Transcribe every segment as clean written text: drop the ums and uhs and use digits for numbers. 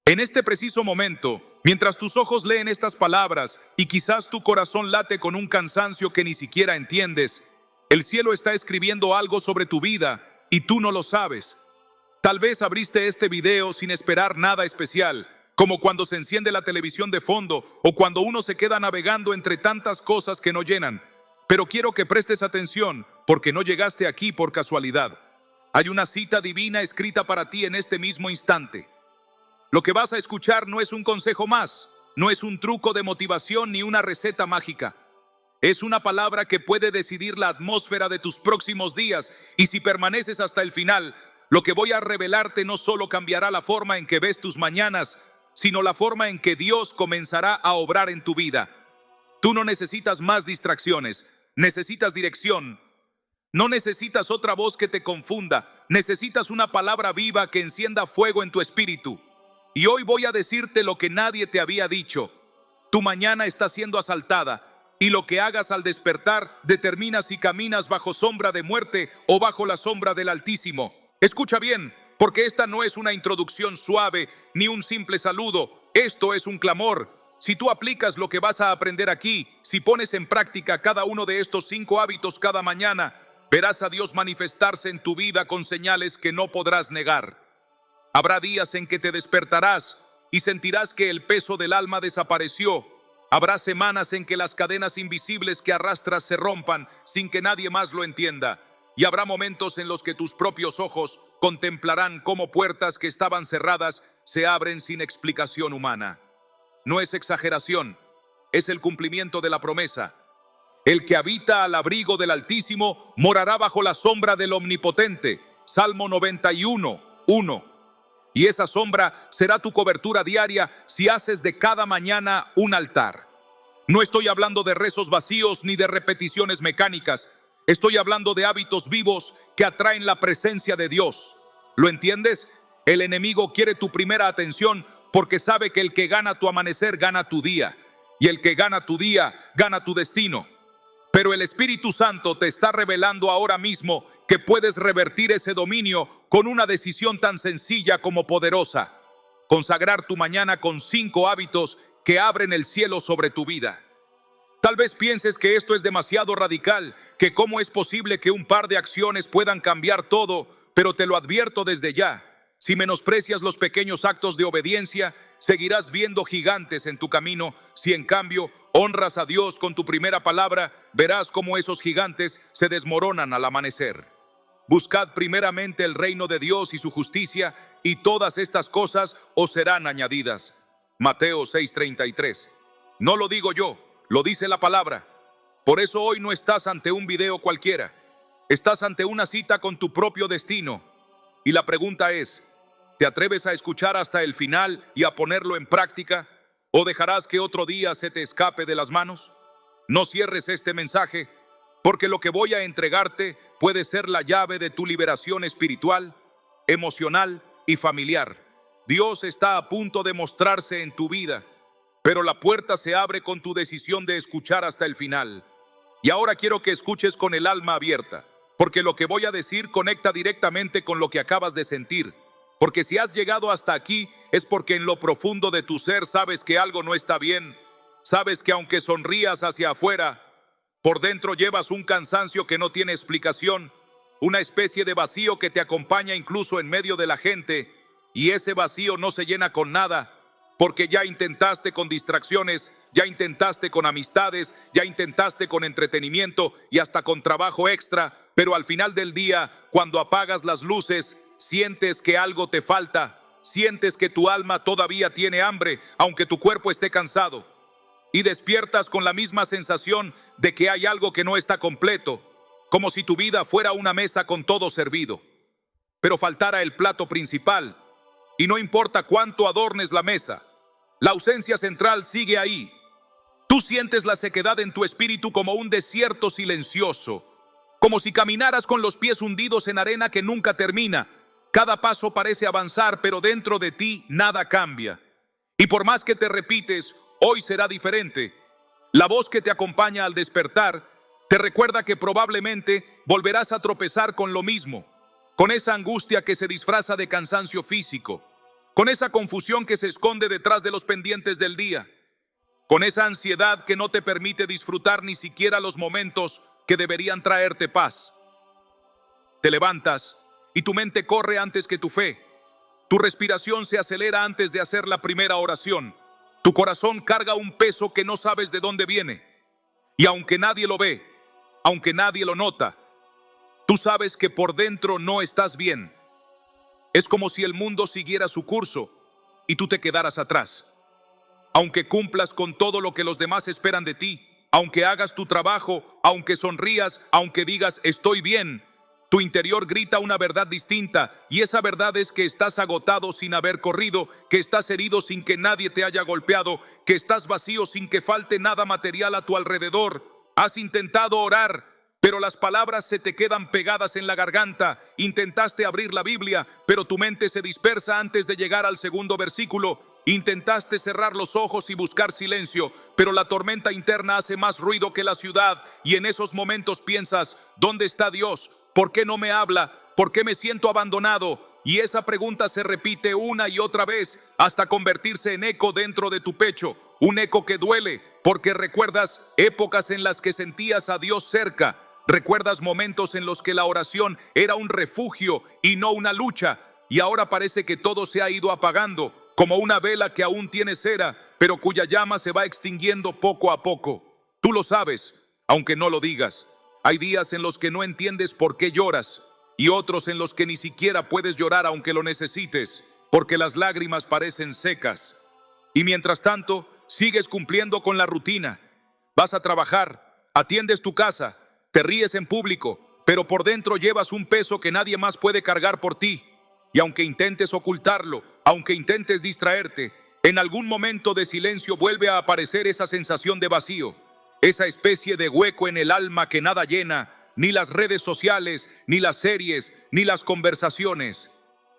En este preciso momento, mientras tus ojos leen estas palabras y quizás tu corazón late con un cansancio que ni siquiera entiendes, el cielo está escribiendo algo sobre tu vida y tú no lo sabes. Tal vez abriste este video sin esperar nada especial, como cuando se enciende la televisión de fondo o cuando uno se queda navegando entre tantas cosas que no llenan. Pero quiero que prestes atención porque no llegaste aquí por casualidad. Hay una cita divina escrita para ti en este mismo instante. Lo que vas a escuchar no es un consejo más, no es un truco de motivación ni una receta mágica. Es una palabra que puede decidir la atmósfera de tus próximos días, y si permaneces hasta el final, lo que voy a revelarte no solo cambiará la forma en que ves tus mañanas, sino la forma en que Dios comenzará a obrar en tu vida. Tú no necesitas más distracciones, necesitas dirección. No necesitas otra voz que te confunda, necesitas una palabra viva que encienda fuego en tu espíritu. Y hoy voy a decirte lo que nadie te había dicho. Tu mañana está siendo asaltada, y lo que hagas al despertar determina si caminas bajo sombra de muerte o bajo la sombra del Altísimo. Escucha bien, porque esta no es una introducción suave ni un simple saludo. Esto es un clamor. Si tú aplicas lo que vas a aprender aquí, si pones en práctica cada uno de estos 5 hábitos cada mañana, verás a Dios manifestarse en tu vida con señales que no podrás negar. Habrá días en que te despertarás y sentirás que el peso del alma desapareció. Habrá semanas en que las cadenas invisibles que arrastras se rompan sin que nadie más lo entienda. Y habrá momentos en los que tus propios ojos contemplarán cómo puertas que estaban cerradas se abren sin explicación humana. No es exageración, es el cumplimiento de la promesa. El que habita al abrigo del Altísimo morará bajo la sombra del Omnipotente. Salmo 91, 1. Y esa sombra será tu cobertura diaria si haces de cada mañana un altar. No estoy hablando de rezos vacíos ni de repeticiones mecánicas. Estoy hablando de hábitos vivos que atraen la presencia de Dios. ¿Lo entiendes? El enemigo quiere tu primera atención porque sabe que el que gana tu amanecer gana tu día. Y el que gana tu día gana tu destino. Pero el Espíritu Santo te está revelando ahora mismo que puedes revertir ese dominio con una decisión tan sencilla como poderosa. Consagrar tu mañana con 5 hábitos que abren el cielo sobre tu vida. Tal vez pienses que esto es demasiado radical, que cómo es posible que un par de acciones puedan cambiar todo, pero te lo advierto desde ya. Si menosprecias los pequeños actos de obediencia, seguirás viendo gigantes en tu camino. Si en cambio honras a Dios con tu primera palabra, verás cómo esos gigantes se desmoronan al amanecer. Buscad primeramente el reino de Dios y su justicia, y todas estas cosas os serán añadidas. Mateo 6:33. No lo digo yo, lo dice la palabra. Por eso hoy no estás ante un video cualquiera. Estás ante una cita con tu propio destino. Y la pregunta es, ¿te atreves a escuchar hasta el final y a ponerlo en práctica? ¿O dejarás que otro día se te escape de las manos? No cierres este mensaje, porque lo que voy a entregarte puede ser la llave de tu liberación espiritual, emocional y familiar. Dios está a punto de mostrarse en tu vida, pero la puerta se abre con tu decisión de escuchar hasta el final. Y ahora quiero que escuches con el alma abierta, porque lo que voy a decir conecta directamente con lo que acabas de sentir. Porque si has llegado hasta aquí, es porque en lo profundo de tu ser sabes que algo no está bien. Sabes que aunque sonrías hacia afuera, por dentro llevas un cansancio que no tiene explicación, una especie de vacío que te acompaña incluso en medio de la gente, y ese vacío no se llena con nada, porque ya intentaste con distracciones, ya intentaste con amistades, ya intentaste con entretenimiento y hasta con trabajo extra, pero al final del día, cuando apagas las luces, sientes que algo te falta, sientes que tu alma todavía tiene hambre, aunque tu cuerpo esté cansado. Y despiertas con la misma sensación de que hay algo que no está completo, como si tu vida fuera una mesa con todo servido, pero faltara el plato principal. Y no importa cuánto adornes la mesa, la ausencia central sigue ahí. Tú sientes la sequedad en tu espíritu como un desierto silencioso, como si caminaras con los pies hundidos en arena que nunca termina. Cada paso parece avanzar, pero dentro de ti nada cambia. Y por más que te repites, hoy será diferente, la voz que te acompaña al despertar te recuerda que probablemente volverás a tropezar con lo mismo, con esa angustia que se disfraza de cansancio físico, con esa confusión que se esconde detrás de los pendientes del día, con esa ansiedad que no te permite disfrutar ni siquiera los momentos que deberían traerte paz. Te levantas y tu mente corre antes que tu fe. Tu respiración se acelera antes de hacer la primera oración. Tu corazón carga un peso que no sabes de dónde viene. Y aunque nadie lo ve, aunque nadie lo nota, tú sabes que por dentro no estás bien. Es como si el mundo siguiera su curso y tú te quedaras atrás. Aunque cumplas con todo lo que los demás esperan de ti, aunque hagas tu trabajo, aunque sonrías, aunque digas estoy bien, tu interior grita una verdad distinta, y esa verdad es que estás agotado sin haber corrido, que estás herido sin que nadie te haya golpeado, que estás vacío sin que falte nada material a tu alrededor. Has intentado orar, pero las palabras se te quedan pegadas en la garganta. Intentaste abrir la Biblia, pero tu mente se dispersa antes de llegar al segundo versículo. Intentaste cerrar los ojos y buscar silencio, pero la tormenta interna hace más ruido que la ciudad, y en esos momentos piensas, ¿dónde está Dios? ¿Por qué no me habla? ¿Por qué me siento abandonado? Y esa pregunta se repite una y otra vez hasta convertirse en eco dentro de tu pecho, un eco que duele, porque recuerdas épocas en las que sentías a Dios cerca, recuerdas momentos en los que la oración era un refugio y no una lucha, y ahora parece que todo se ha ido apagando, como una vela que aún tiene cera, pero cuya llama se va extinguiendo poco a poco. Tú lo sabes, aunque no lo digas. Hay días en los que no entiendes por qué lloras, y otros en los que ni siquiera puedes llorar aunque lo necesites, porque las lágrimas parecen secas. Y mientras tanto, sigues cumpliendo con la rutina. Vas a trabajar, atiendes tu casa, te ríes en público, pero por dentro llevas un peso que nadie más puede cargar por ti. Y aunque intentes ocultarlo, aunque intentes distraerte, en algún momento de silencio vuelve a aparecer esa sensación de vacío, esa especie de hueco en el alma que nada llena, ni las redes sociales, ni las series, ni las conversaciones.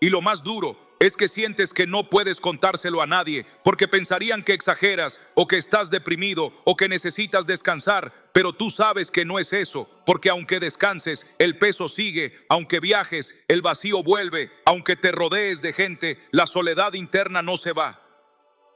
Y lo más duro es que sientes que no puedes contárselo a nadie, porque pensarían que exageras, o que estás deprimido, o que necesitas descansar, pero tú sabes que no es eso, porque aunque descanses, el peso sigue, aunque viajes, el vacío vuelve, aunque te rodees de gente, la soledad interna no se va.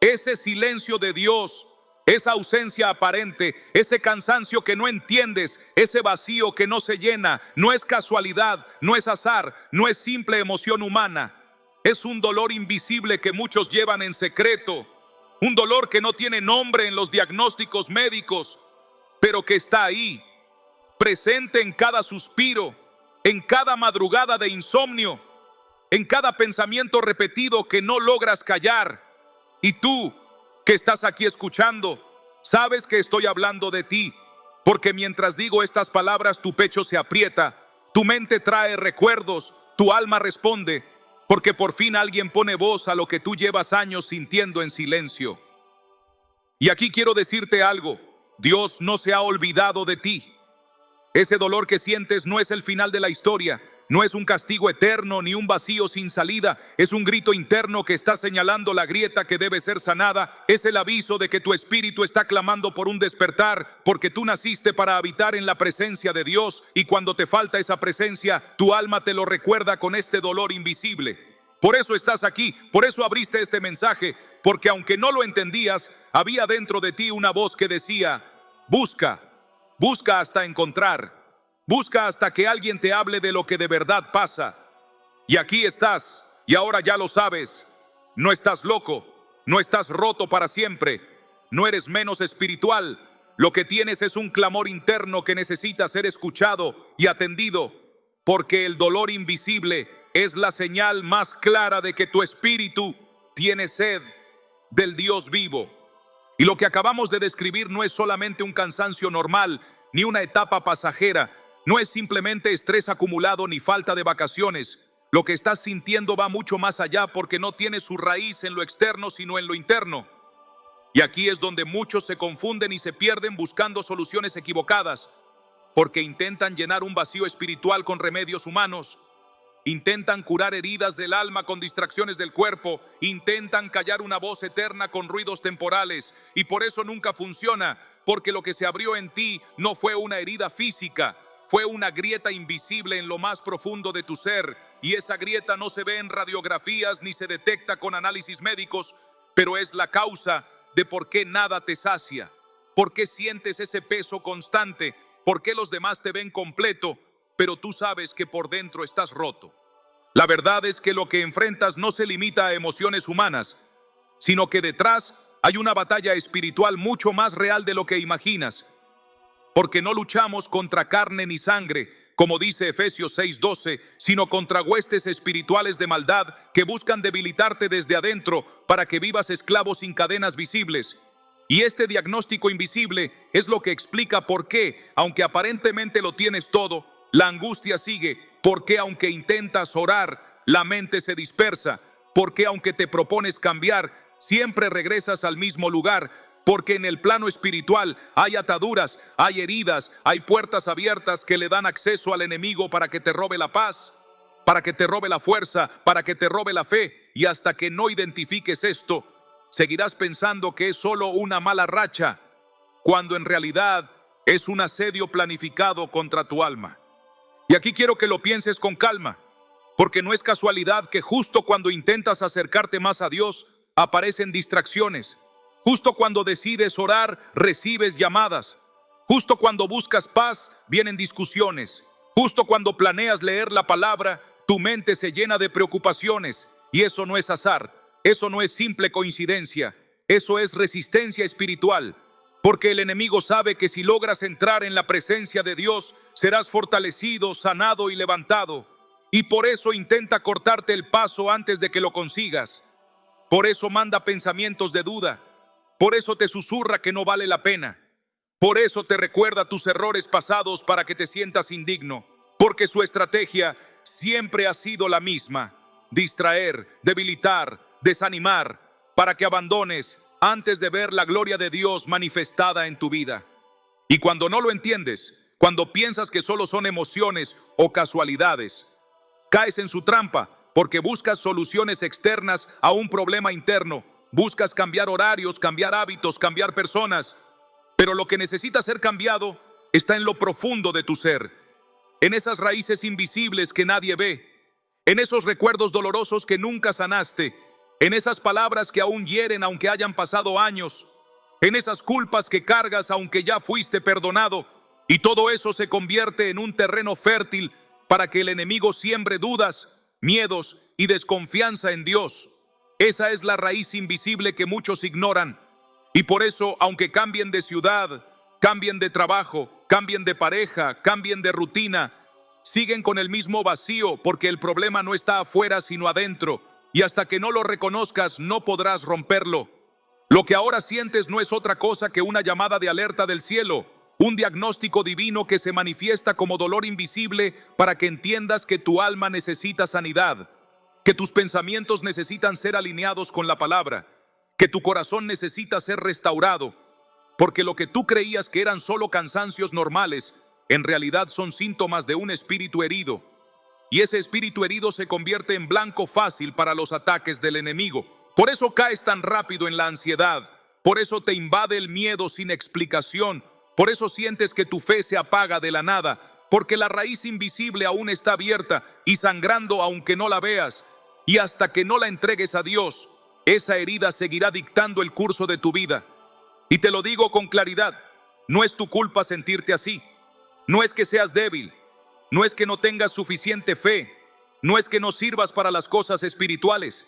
Ese silencio de Dios, esa ausencia aparente, ese cansancio que no entiendes, ese vacío que no se llena, no es casualidad, no es azar, no es simple emoción humana. Es un dolor invisible que muchos llevan en secreto, un dolor que no tiene nombre en los diagnósticos médicos, pero que está ahí, presente en cada suspiro, en cada madrugada de insomnio, en cada pensamiento repetido que no logras callar. Y tú, que estás aquí escuchando, sabes que estoy hablando de ti, porque mientras digo estas palabras tu pecho se aprieta, tu mente trae recuerdos, tu alma responde, porque por fin alguien pone voz a lo que tú llevas años sintiendo en silencio. Y aquí quiero decirte algo, Dios no se ha olvidado de ti. Ese dolor que sientes no es el final de la historia, no es un castigo eterno ni un vacío sin salida, es un grito interno que está señalando la grieta que debe ser sanada, es el aviso de que tu espíritu está clamando por un despertar, porque tú naciste para habitar en la presencia de Dios, y cuando te falta esa presencia, tu alma te lo recuerda con este dolor invisible. Por eso estás aquí, por eso abriste este mensaje, porque aunque no lo entendías, había dentro de ti una voz que decía, busca, busca hasta encontrar. Busca hasta que alguien te hable de lo que de verdad pasa. Y aquí estás, y ahora ya lo sabes. No estás loco, no estás roto para siempre, no eres menos espiritual. Lo que tienes es un clamor interno que necesita ser escuchado y atendido, porque el dolor invisible es la señal más clara de que tu espíritu tiene sed del Dios vivo. Y lo que acabamos de describir no es solamente un cansancio normal, ni una etapa pasajera. No es simplemente estrés acumulado ni falta de vacaciones. Lo que estás sintiendo va mucho más allá porque no tiene su raíz en lo externo sino en lo interno. Y aquí es donde muchos se confunden y se pierden buscando soluciones equivocadas, porque intentan llenar un vacío espiritual con remedios humanos, intentan curar heridas del alma con distracciones del cuerpo, intentan callar una voz eterna con ruidos temporales, y por eso nunca funciona, porque lo que se abrió en ti no fue una herida física, fue una grieta invisible en lo más profundo de tu ser, y esa grieta no se ve en radiografías ni se detecta con análisis médicos, pero es la causa de por qué nada te sacia, por qué sientes ese peso constante, por qué los demás te ven completo, pero tú sabes que por dentro estás roto. La verdad es que lo que enfrentas no se limita a emociones humanas, sino que detrás hay una batalla espiritual mucho más real de lo que imaginas, porque no luchamos contra carne ni sangre, como dice Efesios 6:12, sino contra huestes espirituales de maldad que buscan debilitarte desde adentro para que vivas esclavo sin cadenas visibles. Y este diagnóstico invisible es lo que explica por qué, aunque aparentemente lo tienes todo, la angustia sigue, por qué aunque intentas orar, la mente se dispersa, por qué aunque te propones cambiar, siempre regresas al mismo lugar, porque en el plano espiritual hay ataduras, hay heridas, hay puertas abiertas que le dan acceso al enemigo para que te robe la paz, para que te robe la fuerza, para que te robe la fe. Y hasta que no identifiques esto, seguirás pensando que es solo una mala racha, cuando en realidad es un asedio planificado contra tu alma. Y aquí quiero que lo pienses con calma, porque no es casualidad que justo cuando intentas acercarte más a Dios, aparecen distracciones. Justo cuando decides orar, recibes llamadas. Justo cuando buscas paz, vienen discusiones. Justo cuando planeas leer la palabra, tu mente se llena de preocupaciones. Y eso no es azar, eso no es simple coincidencia, eso es resistencia espiritual. Porque el enemigo sabe que si logras entrar en la presencia de Dios, serás fortalecido, sanado y levantado. Y por eso intenta cortarte el paso antes de que lo consigas. Por eso manda pensamientos de duda. Por eso te susurra que no vale la pena. Por eso te recuerda tus errores pasados para que te sientas indigno. Porque su estrategia siempre ha sido la misma: distraer, debilitar, desanimar, para que abandones antes de ver la gloria de Dios manifestada en tu vida. Y cuando no lo entiendes, cuando piensas que solo son emociones o casualidades, caes en su trampa porque buscas soluciones externas a un problema interno. Buscas cambiar horarios, cambiar hábitos, cambiar personas. Pero lo que necesita ser cambiado está en lo profundo de tu ser, en esas raíces invisibles que nadie ve, en esos recuerdos dolorosos que nunca sanaste, en esas palabras que aún hieren aunque hayan pasado años, en esas culpas que cargas aunque ya fuiste perdonado. Y todo eso se convierte en un terreno fértil para que el enemigo siembre dudas, miedos y desconfianza en Dios. Esa es la raíz invisible que muchos ignoran. Y por eso, aunque cambien de ciudad, cambien de trabajo, cambien de pareja, cambien de rutina, siguen con el mismo vacío, porque el problema no está afuera sino adentro. Y hasta que no lo reconozcas, no podrás romperlo. Lo que ahora sientes no es otra cosa que una llamada de alerta del cielo, un diagnóstico divino que se manifiesta como dolor invisible para que entiendas que tu alma necesita sanidad, que tus pensamientos necesitan ser alineados con la palabra, que tu corazón necesita ser restaurado, porque lo que tú creías que eran solo cansancios normales, en realidad son síntomas de un espíritu herido. Y ese espíritu herido se convierte en blanco fácil para los ataques del enemigo. Por eso caes tan rápido en la ansiedad, por eso te invade el miedo sin explicación, por eso sientes que tu fe se apaga de la nada, porque la raíz invisible aún está abierta y sangrando aunque no la veas. Y hasta que no la entregues a Dios, esa herida seguirá dictando el curso de tu vida. Y te lo digo con claridad, no es tu culpa sentirte así. No es que seas débil, no es que no tengas suficiente fe, no es que no sirvas para las cosas espirituales.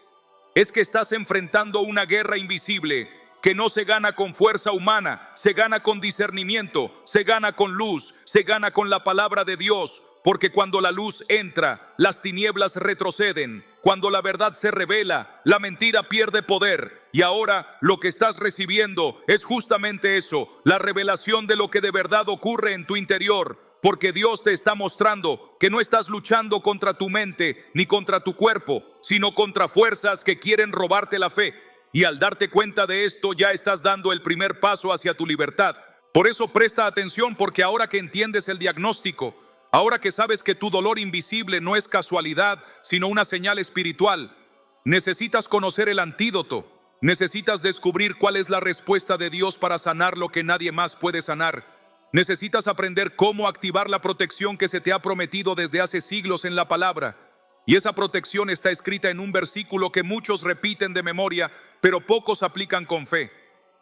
Es que estás enfrentando una guerra invisible que no se gana con fuerza humana, se gana con discernimiento, se gana con luz, se gana con la palabra de Dios. Porque cuando la luz entra, las tinieblas retroceden. Cuando la verdad se revela, la mentira pierde poder. Y ahora lo que estás recibiendo es justamente eso, la revelación de lo que de verdad ocurre en tu interior. Porque Dios te está mostrando que no estás luchando contra tu mente ni contra tu cuerpo, sino contra fuerzas que quieren robarte la fe. Y al darte cuenta de esto, ya estás dando el primer paso hacia tu libertad. Por eso presta atención, porque ahora que entiendes el diagnóstico, ahora que sabes que tu dolor invisible no es casualidad, sino una señal espiritual, necesitas conocer el antídoto. Necesitas descubrir cuál es la respuesta de Dios para sanar lo que nadie más puede sanar. Necesitas aprender cómo activar la protección que se te ha prometido desde hace siglos en la palabra. Y esa protección está escrita en un versículo que muchos repiten de memoria, pero pocos aplican con fe.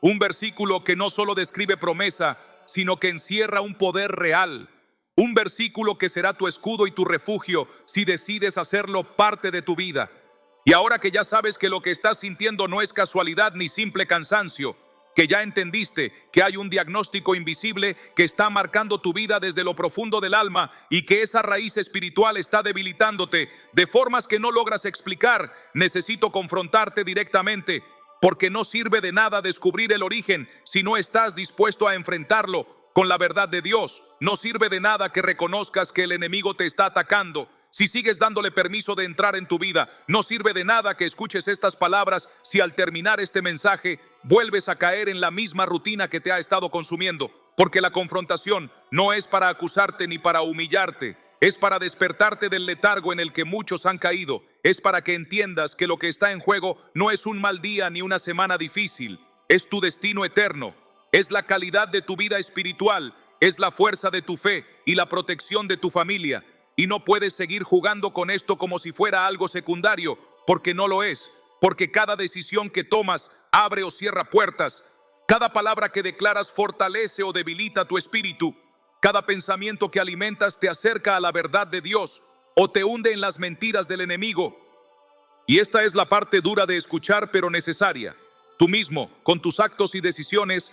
Un versículo que no solo describe promesa, sino que encierra un poder real. Un versículo que será tu escudo y tu refugio si decides hacerlo parte de tu vida. Y ahora que ya sabes que lo que estás sintiendo no es casualidad ni simple cansancio, que ya entendiste que hay un diagnóstico invisible que está marcando tu vida desde lo profundo del alma y que esa raíz espiritual está debilitándote de formas que no logras explicar, necesito confrontarte directamente, porque no sirve de nada descubrir el origen si no estás dispuesto a enfrentarlo con la verdad de Dios. No sirve de nada que reconozcas que el enemigo te está atacando si sigues dándole permiso de entrar en tu vida. No sirve de nada que escuches estas palabras si al terminar este mensaje vuelves a caer en la misma rutina que te ha estado consumiendo. Porque la confrontación no es para acusarte ni para humillarte, es para despertarte del letargo en el que muchos han caído. Es para que entiendas que lo que está en juego no es un mal día ni una semana difícil, es tu destino eterno, es la calidad de tu vida espiritual, es la fuerza de tu fe y la protección de tu familia. Y no puedes seguir jugando con esto como si fuera algo secundario, porque no lo es, porque cada decisión que tomas abre o cierra puertas, cada palabra que declaras fortalece o debilita tu espíritu, cada pensamiento que alimentas te acerca a la verdad de Dios o te hunde en las mentiras del enemigo. Y esta es la parte dura de escuchar, pero necesaria. Tú mismo, con tus actos y decisiones,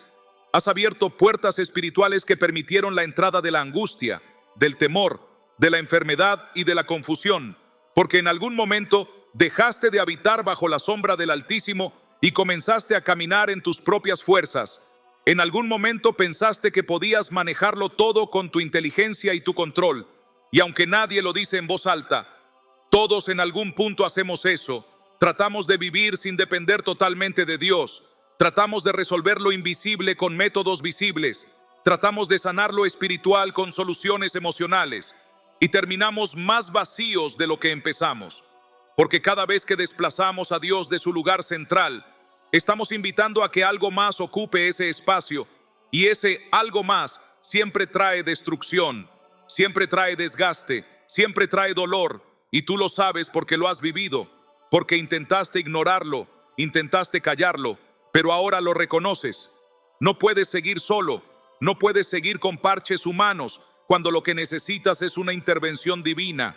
has abierto puertas espirituales que permitieron la entrada de la angustia, del temor, de la enfermedad y de la confusión, porque en algún momento dejaste de habitar bajo la sombra del Altísimo y comenzaste a caminar en tus propias fuerzas. En algún momento pensaste que podías manejarlo todo con tu inteligencia y tu control, y aunque nadie lo dice en voz alta, todos en algún punto hacemos eso. Tratamos de vivir sin depender totalmente de Dios. Tratamos de resolver lo invisible con métodos visibles. Tratamos de sanar lo espiritual con soluciones emocionales. Y terminamos más vacíos de lo que empezamos. Porque cada vez que desplazamos a Dios de su lugar central, estamos invitando a que algo más ocupe ese espacio. Y ese algo más siempre trae destrucción, siempre trae desgaste, siempre trae dolor. Y tú lo sabes porque lo has vivido, porque intentaste ignorarlo, intentaste callarlo, pero ahora lo reconoces. No puedes seguir solo, no puedes seguir con parches humanos, cuando lo que necesitas es una intervención divina.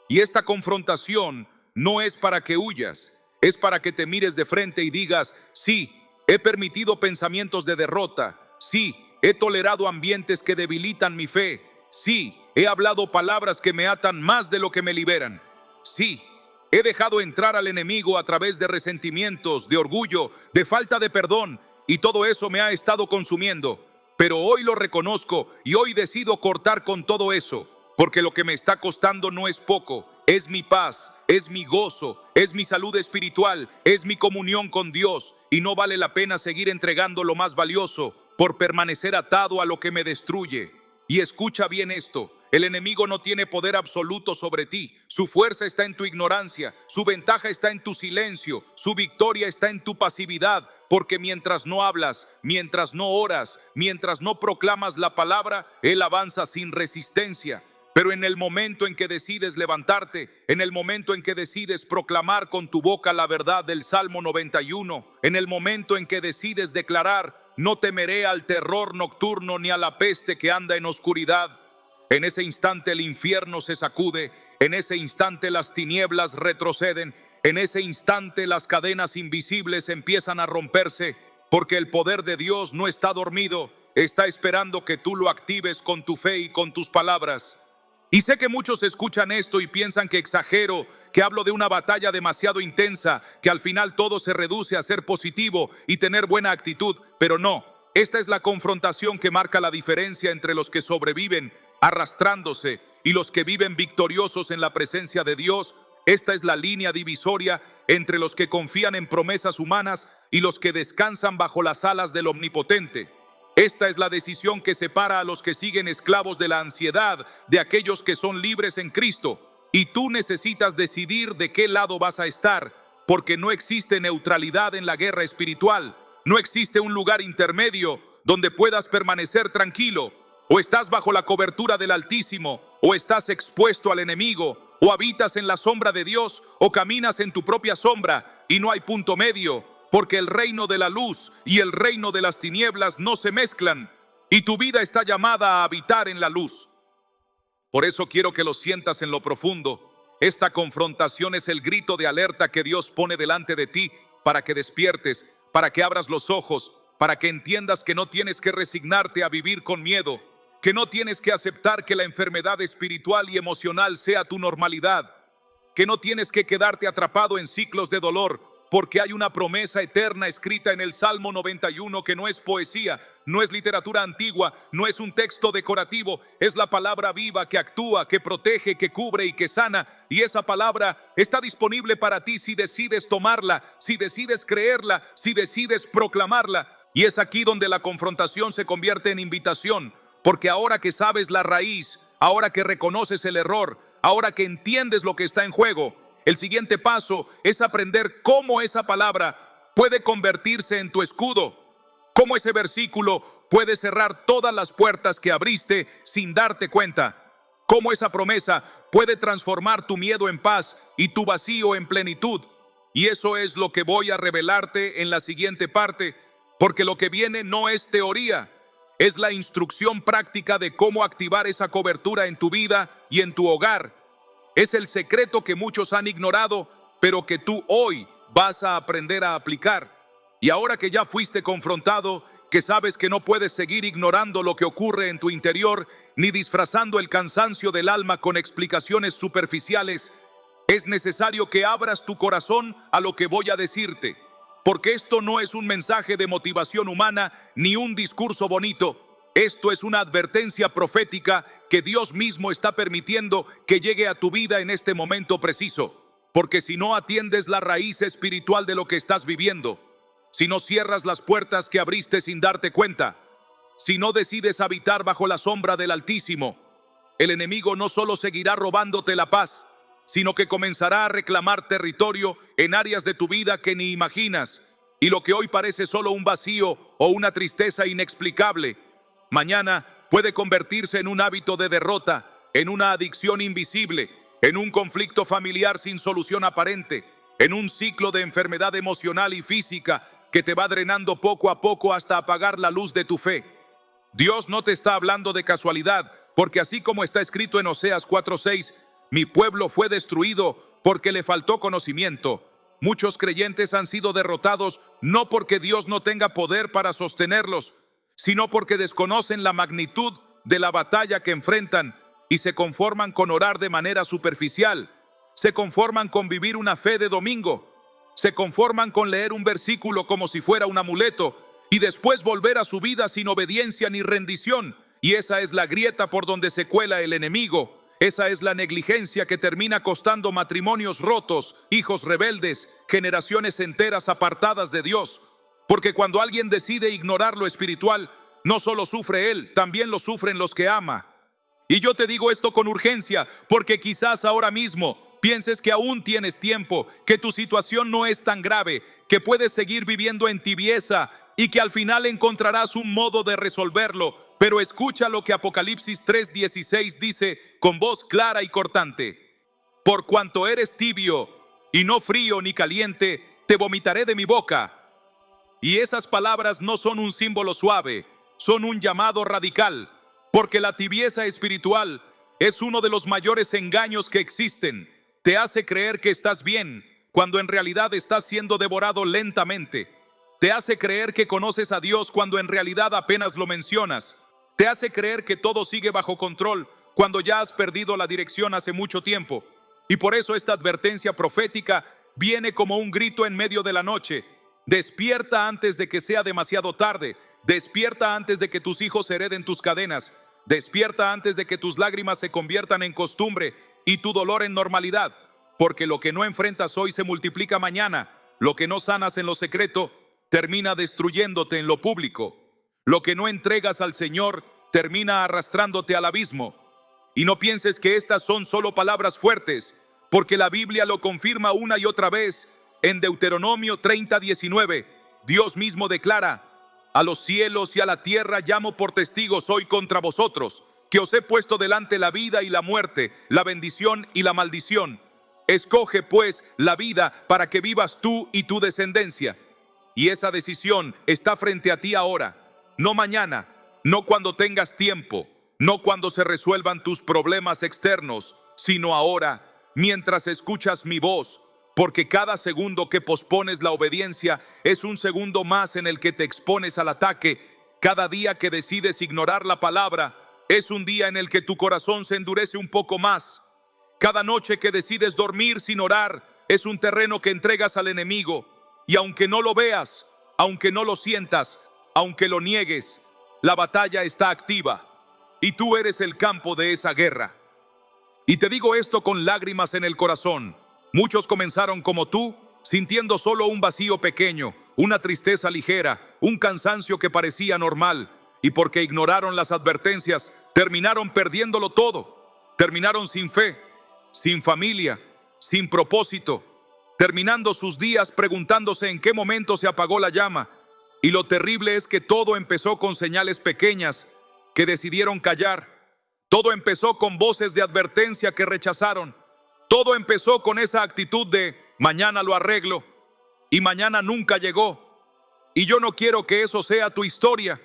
Y esta confrontación no es para que huyas, es para que te mires de frente y digas, sí, he permitido pensamientos de derrota, sí, he tolerado ambientes que debilitan mi fe, sí, he hablado palabras que me atan más de lo que me liberan, sí, he dejado entrar al enemigo a través de resentimientos, de orgullo, de falta de perdón, y todo eso me ha estado consumiendo. Pero hoy lo reconozco y hoy decido cortar con todo eso, porque lo que me está costando no es poco, es mi paz, es mi gozo, es mi salud espiritual, es mi comunión con Dios, y no vale la pena seguir entregando lo más valioso por permanecer atado a lo que me destruye. Y escucha bien esto, el enemigo no tiene poder absoluto sobre ti, su fuerza está en tu ignorancia, su ventaja está en tu silencio, su victoria está en tu pasividad. Porque mientras no hablas, mientras no oras, mientras no proclamas la palabra, Él avanza sin resistencia. Pero en el momento en que decides levantarte, en el momento en que decides proclamar con tu boca la verdad del Salmo 91, en el momento en que decides declarar, no temeré al terror nocturno ni a la peste que anda en oscuridad, en ese instante el infierno se sacude, en ese instante las tinieblas retroceden. En ese instante las cadenas invisibles empiezan a romperse, porque el poder de Dios no está dormido, está esperando que tú lo actives con tu fe y con tus palabras. Y sé que muchos escuchan esto y piensan que exagero, que hablo de una batalla demasiado intensa, que al final todo se reduce a ser positivo y tener buena actitud, pero no. Esta es la confrontación que marca la diferencia entre los que sobreviven arrastrándose y los que viven victoriosos en la presencia de Dios. Esta es la línea divisoria entre los que confían en promesas humanas y los que descansan bajo las alas del Omnipotente. Esta es la decisión que separa a los que siguen esclavos de la ansiedad de aquellos que son libres en Cristo. Y tú necesitas decidir de qué lado vas a estar, porque no existe neutralidad en la guerra espiritual. No existe un lugar intermedio donde puedas permanecer tranquilo. O estás bajo la cobertura del Altísimo, o estás expuesto al enemigo. o habitas en la sombra de Dios, o caminas en tu propia sombra, y no hay punto medio, porque el reino de la luz y el reino de las tinieblas no se mezclan, y tu vida está llamada a habitar en la luz. Por eso quiero que lo sientas en lo profundo. Esta confrontación es el grito de alerta que Dios pone delante de ti para que despiertes, para que abras los ojos, para que entiendas que no tienes que resignarte a vivir con miedo, que no tienes que aceptar que la enfermedad espiritual y emocional sea tu normalidad, que no tienes que quedarte atrapado en ciclos de dolor, porque hay una promesa eterna escrita en el Salmo 91 que no es poesía, no es literatura antigua, no es un texto decorativo, es la palabra viva que actúa, que protege, que cubre y que sana. Y esa palabra está disponible para ti si decides tomarla, si decides creerla, si decides proclamarla. Y es aquí donde la confrontación se convierte en invitación, porque ahora que sabes la raíz, ahora que reconoces el error, ahora que entiendes lo que está en juego, el siguiente paso es aprender cómo esa palabra puede convertirse en tu escudo, cómo ese versículo puede cerrar todas las puertas que abriste sin darte cuenta, cómo esa promesa puede transformar tu miedo en paz y tu vacío en plenitud. Y eso es lo que voy a revelarte en la siguiente parte, porque lo que viene no es teoría, es la instrucción práctica de cómo activar esa cobertura en tu vida y en tu hogar. Es el secreto que muchos han ignorado, pero que tú hoy vas a aprender a aplicar. Y ahora que ya fuiste confrontado, que sabes que no puedes seguir ignorando lo que ocurre en tu interior, ni disfrazando el cansancio del alma con explicaciones superficiales, es necesario que abras tu corazón a lo que voy a decirte. Porque esto no es un mensaje de motivación humana ni un discurso bonito. Esto es una advertencia profética que Dios mismo está permitiendo que llegue a tu vida en este momento preciso. Porque si no atiendes la raíz espiritual de lo que estás viviendo, si no cierras las puertas que abriste sin darte cuenta, si no decides habitar bajo la sombra del Altísimo, el enemigo no solo seguirá robándote la paz, sino que comenzará a reclamar territorio en áreas de tu vida que ni imaginas. Y lo que hoy parece solo un vacío o una tristeza inexplicable, mañana puede convertirse en un hábito de derrota, en una adicción invisible, en un conflicto familiar sin solución aparente, en un ciclo de enfermedad emocional y física que te va drenando poco a poco hasta apagar la luz de tu fe. Dios no te está hablando de casualidad, porque así como está escrito en Oseas 4:6, mi pueblo fue destruido porque le faltó conocimiento. Muchos creyentes han sido derrotados no porque Dios no tenga poder para sostenerlos, sino porque desconocen la magnitud de la batalla que enfrentan y se conforman con orar de manera superficial, se conforman con vivir una fe de domingo, se conforman con leer un versículo como si fuera un amuleto y después volver a su vida sin obediencia ni rendición. Y esa es la grieta por donde se cuela el enemigo. Esa es la negligencia que termina costando matrimonios rotos, hijos rebeldes, generaciones enteras apartadas de Dios. Porque cuando alguien decide ignorar lo espiritual, no solo sufre él, también lo sufren los que ama. Y yo te digo esto con urgencia, porque quizás ahora mismo pienses que aún tienes tiempo, que tu situación no es tan grave, que puedes seguir viviendo en tibieza y que al final encontrarás un modo de resolverlo. Pero escucha lo que Apocalipsis 3:16 dice con voz clara y cortante. Por cuanto eres tibio y no frío ni caliente, te vomitaré de mi boca. Y esas palabras no son un símbolo suave, son un llamado radical, porque la tibieza espiritual es uno de los mayores engaños que existen. Te hace creer que estás bien, cuando en realidad estás siendo devorado lentamente. Te hace creer que conoces a Dios cuando en realidad apenas lo mencionas. Te hace creer que todo sigue bajo control cuando ya has perdido la dirección hace mucho tiempo. Y por eso esta advertencia profética viene como un grito en medio de la noche. Despierta antes de que sea demasiado tarde. Despierta antes de que tus hijos hereden tus cadenas. Despierta antes de que tus lágrimas se conviertan en costumbre y tu dolor en normalidad. Porque lo que no enfrentas hoy se multiplica mañana. Lo que no sanas en lo secreto termina destruyéndote en lo público. Lo que no entregas al Señor termina arrastrándote al abismo. Y no pienses que estas son solo palabras fuertes, porque la Biblia lo confirma una y otra vez. En Deuteronomio 30:19, Dios mismo declara: a los cielos y a la tierra llamo por testigos hoy contra vosotros, que os he puesto delante la vida y la muerte, la bendición y la maldición. Escoge pues la vida para que vivas tú y tu descendencia. Y esa decisión está frente a ti ahora, no mañana, no cuando tengas tiempo, no cuando se resuelvan tus problemas externos, sino ahora, mientras escuchas mi voz, porque cada segundo que pospones la obediencia es un segundo más en el que te expones al ataque. Cada día que decides ignorar la palabra es un día en el que tu corazón se endurece un poco más. Cada noche que decides dormir sin orar es un terreno que entregas al enemigo. Y aunque no lo veas, aunque no lo sientas, aunque lo niegues, la batalla está activa y tú eres el campo de esa guerra. Y te digo esto con lágrimas en el corazón. Muchos comenzaron como tú, sintiendo solo un vacío pequeño, una tristeza ligera, un cansancio que parecía normal, y porque ignoraron las advertencias, terminaron perdiéndolo todo. Terminaron sin fe, sin familia, sin propósito, terminando sus días preguntándose en qué momento se apagó la llama. Y lo terrible es que todo empezó con señales pequeñas que decidieron callar. Todo empezó con voces de advertencia que rechazaron. Todo empezó con esa actitud de mañana lo arreglo, y mañana nunca llegó. Y yo no quiero que eso sea tu historia.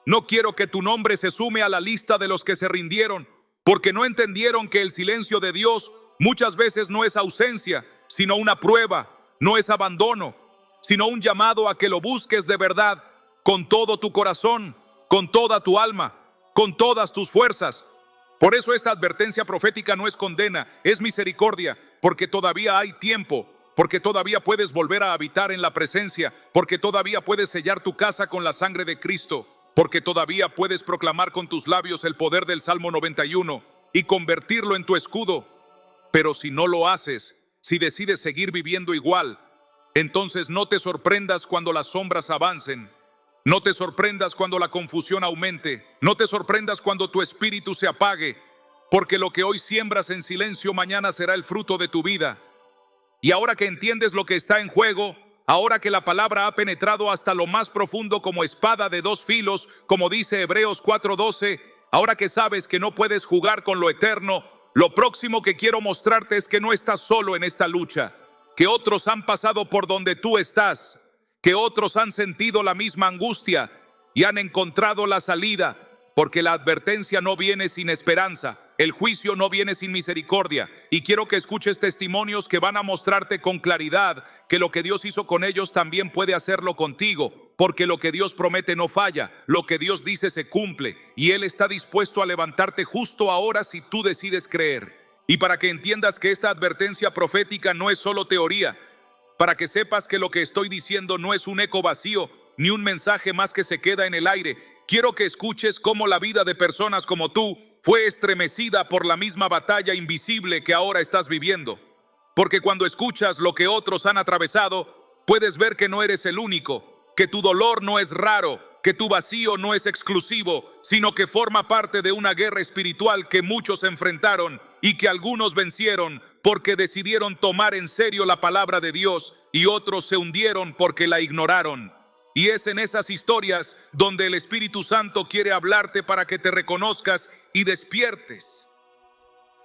No quiero que tu nombre se sume a la lista de los que se rindieron, porque no entendieron que el silencio de Dios muchas veces no es ausencia, sino una prueba, no es abandono, sino un llamado a que lo busques de verdad, con todo tu corazón, con toda tu alma, con todas tus fuerzas. Por eso esta advertencia profética no es condena, es misericordia, porque todavía hay tiempo, porque todavía puedes volver a habitar en la presencia, porque todavía puedes sellar tu casa con la sangre de Cristo, porque todavía puedes proclamar con tus labios el poder del Salmo 91 y convertirlo en tu escudo. Pero si no lo haces, si decides seguir viviendo igual, entonces no te sorprendas cuando las sombras avancen. No te sorprendas cuando la confusión aumente. No te sorprendas cuando tu espíritu se apague, porque lo que hoy siembras en silencio mañana será el fruto de tu vida. Y ahora que entiendes lo que está en juego, ahora que la palabra ha penetrado hasta lo más profundo como espada de dos filos, como dice Hebreos 4:12, ahora que sabes que no puedes jugar con lo eterno, lo próximo que quiero mostrarte es que no estás solo en esta lucha, que otros han pasado por donde tú estás, que otros han sentido la misma angustia y han encontrado la salida, porque la advertencia no viene sin esperanza, el juicio no viene sin misericordia. Y quiero que escuches testimonios que van a mostrarte con claridad que lo que Dios hizo con ellos también puede hacerlo contigo, porque lo que Dios promete no falla, lo que Dios dice se cumple, y Él está dispuesto a levantarte justo ahora si tú decides creer. Y para que entiendas que esta advertencia profética no es solo teoría, para que sepas que lo que estoy diciendo no es un eco vacío, ni un mensaje más que se queda en el aire, quiero que escuches cómo la vida de personas como tú fue estremecida por la misma batalla invisible que ahora estás viviendo. Porque cuando escuchas lo que otros han atravesado, puedes ver que no eres el único, que tu dolor no es raro, que tu vacío no es exclusivo, sino que forma parte de una guerra espiritual que muchos enfrentaron y que algunos vencieron porque decidieron tomar en serio la palabra de Dios, y otros se hundieron porque la ignoraron. Y es en esas historias donde el Espíritu Santo quiere hablarte para que te reconozcas y despiertes.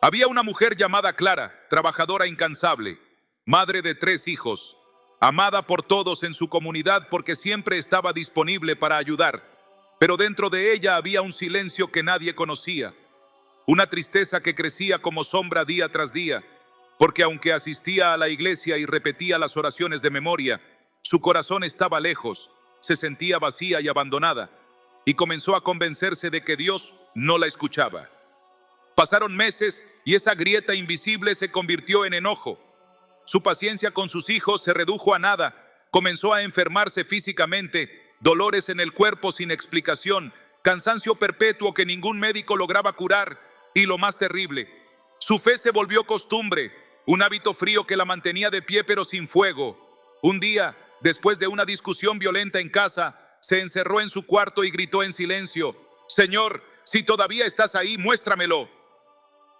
Había una mujer llamada Clara, trabajadora incansable, madre de 3 hijos, amada por todos en su comunidad porque siempre estaba disponible para ayudar. Pero dentro de ella había un silencio que nadie conocía, una tristeza que crecía como sombra día tras día, porque aunque asistía a la iglesia y repetía las oraciones de memoria, su corazón estaba lejos, se sentía vacía y abandonada, y comenzó a convencerse de que Dios no la escuchaba. Pasaron meses y esa grieta invisible se convirtió en enojo. Su paciencia con sus hijos se redujo a nada, comenzó a enfermarse físicamente, dolores en el cuerpo sin explicación, cansancio perpetuo que ningún médico lograba curar, y lo más terrible, su fe se volvió costumbre, un hábito frío que la mantenía de pie pero sin fuego. Un día, después de una discusión violenta en casa, se encerró en su cuarto y gritó en silencio: «Señor, si todavía estás ahí, muéstramelo».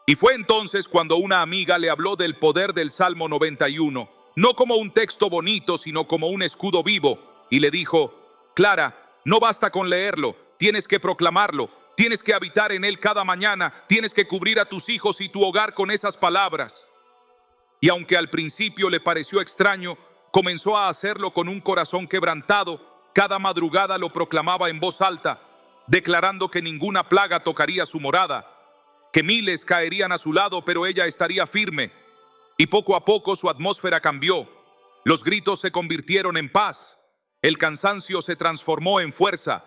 Y fue entonces cuando una amiga le habló del poder del Salmo 91, no como un texto bonito, sino como un escudo vivo, y le dijo: «Clara, no basta con leerlo, tienes que proclamarlo, Tienes que habitar en él cada mañana. Tienes que cubrir a tus hijos y tu hogar con esas palabras. Y aunque al principio le pareció extraño, comenzó a hacerlo con un corazón quebrantado. Cada madrugada lo proclamaba en voz alta, declarando que ninguna plaga tocaría su morada, que miles caerían a su lado, pero ella estaría firme. Y poco a poco su atmósfera cambió. Los gritos se convirtieron en paz. El cansancio se transformó en fuerza.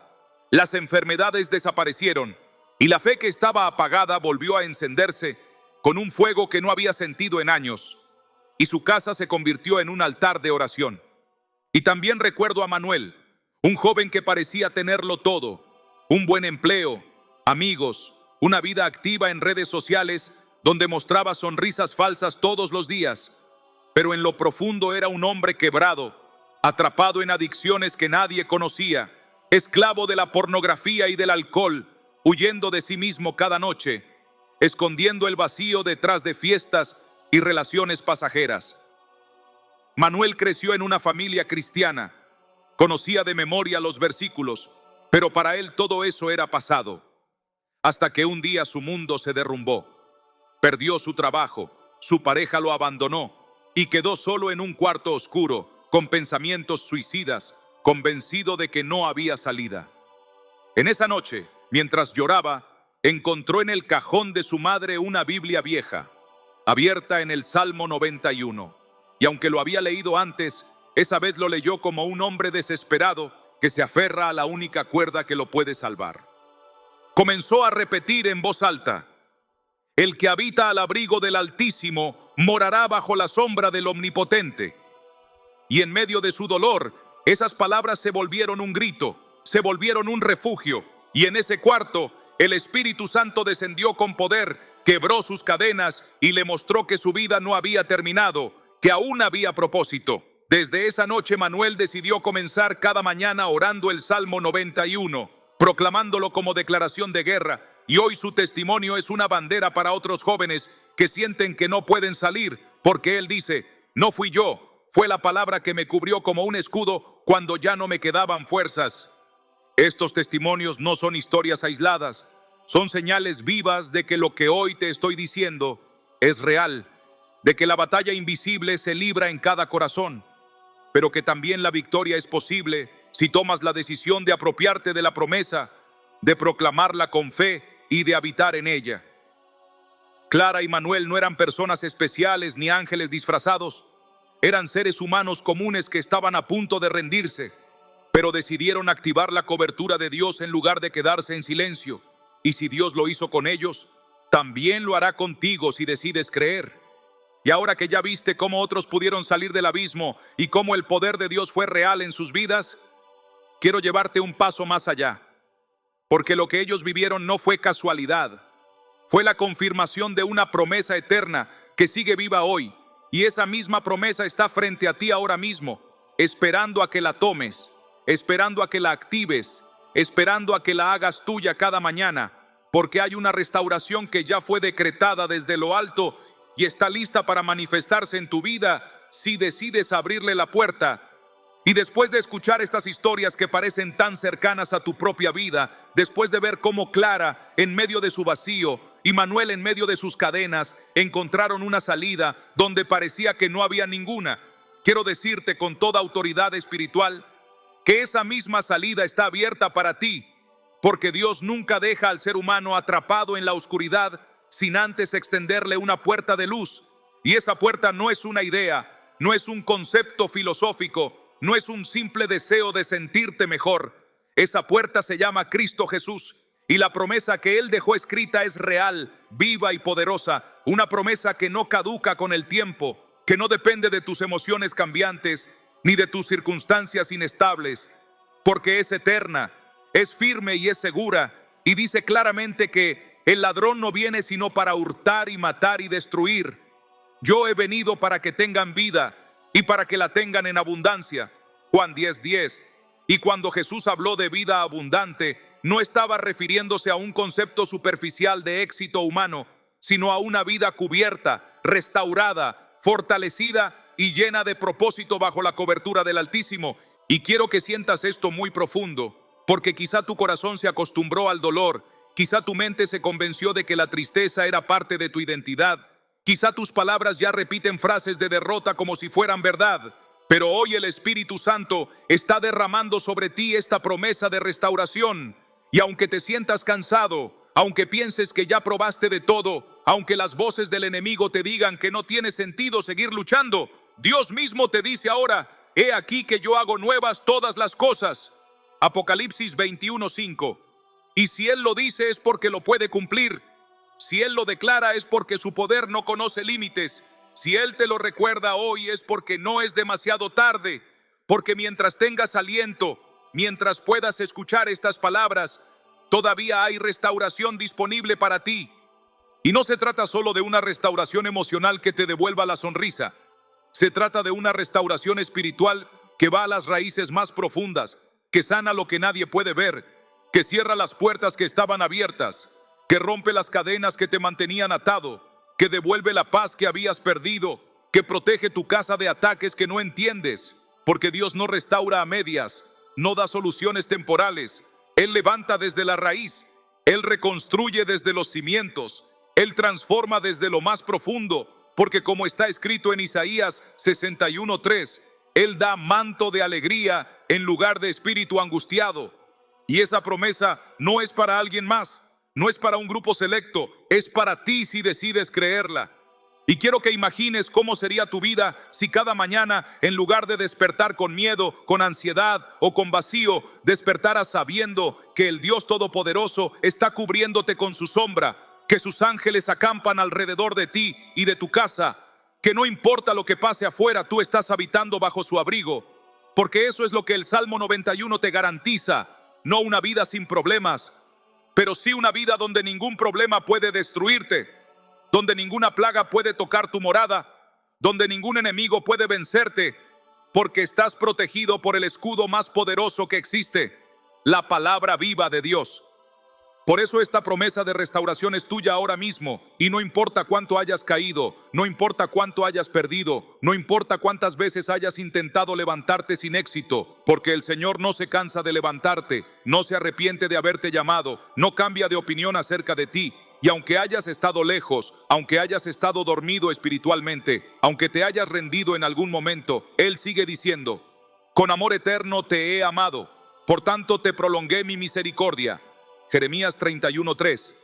Las enfermedades desaparecieron y la fe que estaba apagada volvió a encenderse con un fuego que no había sentido en años. Y su casa se convirtió en un altar de oración. Y también recuerdo a Manuel, un joven que parecía tenerlo todo: un buen empleo, amigos, una vida activa en redes sociales donde mostraba sonrisas falsas todos los días. Pero en lo profundo era un hombre quebrado, atrapado en adicciones que nadie conocía, esclavo de la pornografía y del alcohol, huyendo de sí mismo cada noche, escondiendo el vacío detrás de fiestas y relaciones pasajeras. Manuel creció en una familia cristiana, conocía de memoria los versículos, pero para él todo eso era pasado, hasta que un día su mundo se derrumbó. Perdió su trabajo, su pareja lo abandonó y quedó solo en un cuarto oscuro, con pensamientos suicidas, convencido de que no había salida. En esa noche, mientras lloraba, encontró en el cajón de su madre una Biblia vieja, abierta en el Salmo 91. Y aunque lo había leído antes, esa vez lo leyó como un hombre desesperado que se aferra a la única cuerda que lo puede salvar. Comenzó a repetir en voz alta: el que habita al abrigo del Altísimo morará bajo la sombra del Omnipotente. Y en medio de su dolor, esas palabras se volvieron un grito, se volvieron un refugio. Y en ese cuarto, el Espíritu Santo descendió con poder, quebró sus cadenas y le mostró que su vida no había terminado, que aún había propósito. Desde esa noche, Manuel decidió comenzar cada mañana orando el Salmo 91, proclamándolo como declaración de guerra. Y hoy su testimonio es una bandera para otros jóvenes que sienten que no pueden salir, porque él dice: no fui yo, fue la palabra que me cubrió como un escudo cuando ya no me quedaban fuerzas. Estos testimonios no son historias aisladas, son señales vivas de que lo que hoy te estoy diciendo es real, de que la batalla invisible se libra en cada corazón, pero que también la victoria es posible si tomas la decisión de apropiarte de la promesa, de proclamarla con fe y de habitar en ella. Clara y Manuel no eran personas especiales ni ángeles disfrazados. Eran seres humanos comunes que estaban a punto de rendirse, pero decidieron activar la cobertura de Dios en lugar de quedarse en silencio. Y si Dios lo hizo con ellos, también lo hará contigo si decides creer. Y ahora que ya viste cómo otros pudieron salir del abismo y cómo el poder de Dios fue real en sus vidas, quiero llevarte un paso más allá, porque lo que ellos vivieron no fue casualidad, fue la confirmación de una promesa eterna que sigue viva hoy. Y esa misma promesa está frente a ti ahora mismo, esperando a que la tomes, esperando a que la actives, esperando a que la hagas tuya cada mañana, porque hay una restauración que ya fue decretada desde lo alto y está lista para manifestarse en tu vida si decides abrirle la puerta. Y después de escuchar estas historias que parecen tan cercanas a tu propia vida, después de ver cómo Clara, en medio de su vacío, y Manuel, en medio de sus cadenas, encontraron una salida donde parecía que no había ninguna, quiero decirte con toda autoridad espiritual que esa misma salida está abierta para ti, porque Dios nunca deja al ser humano atrapado en la oscuridad sin antes extenderle una puerta de luz. Y esa puerta no es una idea, no es un concepto filosófico, no es un simple deseo de sentirte mejor. Esa puerta se llama Cristo Jesús. Y la promesa que Él dejó escrita es real, viva y poderosa. Una promesa que no caduca con el tiempo, que no depende de tus emociones cambiantes, ni de tus circunstancias inestables, porque es eterna, es firme y es segura. Y dice claramente que el ladrón no viene sino para hurtar y matar y destruir. Yo he venido para que tengan vida y para que la tengan en abundancia. Juan 10:10. Y cuando Jesús habló de vida abundante, no estaba refiriéndose a un concepto superficial de éxito humano, sino a una vida cubierta, restaurada, fortalecida y llena de propósito bajo la cobertura del Altísimo. Y quiero que sientas esto muy profundo, porque quizá tu corazón se acostumbró al dolor, Quizá tu mente se convenció de que la tristeza era parte de tu identidad. Quizá tus palabras ya repiten frases de derrota como si fueran verdad. Pero hoy el Espíritu Santo está derramando sobre ti esta promesa de restauración. Y aunque te sientas cansado, aunque pienses que ya probaste de todo, aunque las voces del enemigo te digan que no tiene sentido seguir luchando, Dios mismo te dice ahora: he aquí que yo hago nuevas todas las cosas. Apocalipsis 21:5. Y si Él lo dice es porque lo puede cumplir. Si Él lo declara es porque su poder no conoce límites. Si Él te lo recuerda hoy es porque no es demasiado tarde. Porque mientras tengas aliento, mientras puedas escuchar estas palabras, todavía hay restauración disponible para ti. Y no se trata solo de una restauración emocional que te devuelva la sonrisa. Se trata de una restauración espiritual que va a las raíces más profundas, que sana lo que nadie puede ver, que cierra las puertas que estaban abiertas, que rompe las cadenas que te mantenían atado, que devuelve la paz que habías perdido, que protege tu casa de ataques que no entiendes, porque Dios no restaura a medias, no da soluciones temporales. Él levanta desde la raíz, Él reconstruye desde los cimientos, Él transforma desde lo más profundo, porque como está escrito en Isaías 61:3, Él da manto de alegría en lugar de espíritu angustiado. Y esa promesa no es para alguien más, no es para un grupo selecto, es para ti si decides creerla. Y quiero que imagines cómo sería tu vida si cada mañana, en lugar de despertar con miedo, con ansiedad o con vacío, despertaras sabiendo que el Dios Todopoderoso está cubriéndote con su sombra, que sus ángeles acampan alrededor de ti y de tu casa, que no importa lo que pase afuera, tú estás habitando bajo su abrigo, porque eso es lo que el Salmo 91 te garantiza. No una vida sin problemas, pero sí una vida donde ningún problema puede destruirte, donde ninguna plaga puede tocar tu morada, donde ningún enemigo puede vencerte, porque estás protegido por el escudo más poderoso que existe, la palabra viva de Dios. Por eso esta promesa de restauración es tuya ahora mismo, y no importa cuánto hayas caído, no importa cuánto hayas perdido, no importa cuántas veces hayas intentado levantarte sin éxito, porque el Señor no se cansa de levantarte, no se arrepiente de haberte llamado, no cambia de opinión acerca de ti. Y aunque hayas estado lejos, aunque hayas estado dormido espiritualmente, aunque te hayas rendido en algún momento, Él sigue diciendo: con amor eterno te he amado, por tanto te prolongué mi misericordia. Jeremías 31:3.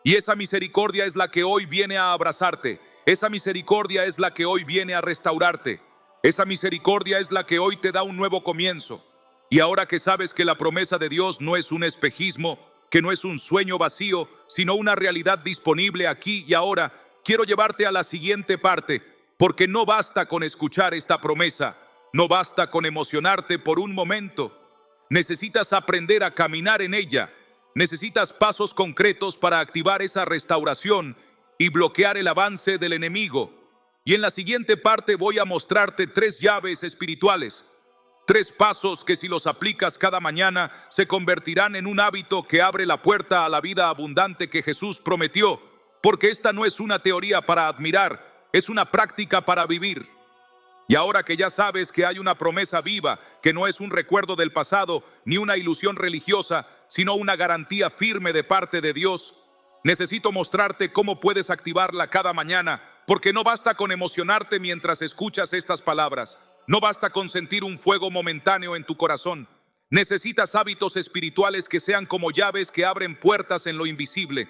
Y esa misericordia es la que hoy viene a abrazarte. Esa misericordia es la que hoy viene a restaurarte. Esa misericordia es la que hoy te da un nuevo comienzo. Y ahora que sabes que la promesa de Dios no es un espejismo, que no es un sueño vacío, sino una realidad disponible aquí y ahora, quiero llevarte a la siguiente parte, porque no basta con escuchar esta promesa, no basta con emocionarte por un momento. Necesitas aprender a caminar en ella. Necesitas pasos concretos para activar esa restauración y bloquear el avance del enemigo. Y en la siguiente parte voy a mostrarte 3 llaves espirituales, 3 pasos que si los aplicas cada mañana se convertirán en un hábito que abre la puerta a la vida abundante que Jesús prometió. Porque esta no es una teoría para admirar, es una práctica para vivir. Y ahora que ya sabes que hay una promesa viva, que no es un recuerdo del pasado ni una ilusión religiosa, sino una garantía firme de parte de Dios, necesito mostrarte cómo puedes activarla cada mañana, porque no basta con emocionarte mientras escuchas estas palabras, no basta con sentir un fuego momentáneo en tu corazón. Necesitas hábitos espirituales que sean como llaves que abren puertas en lo invisible.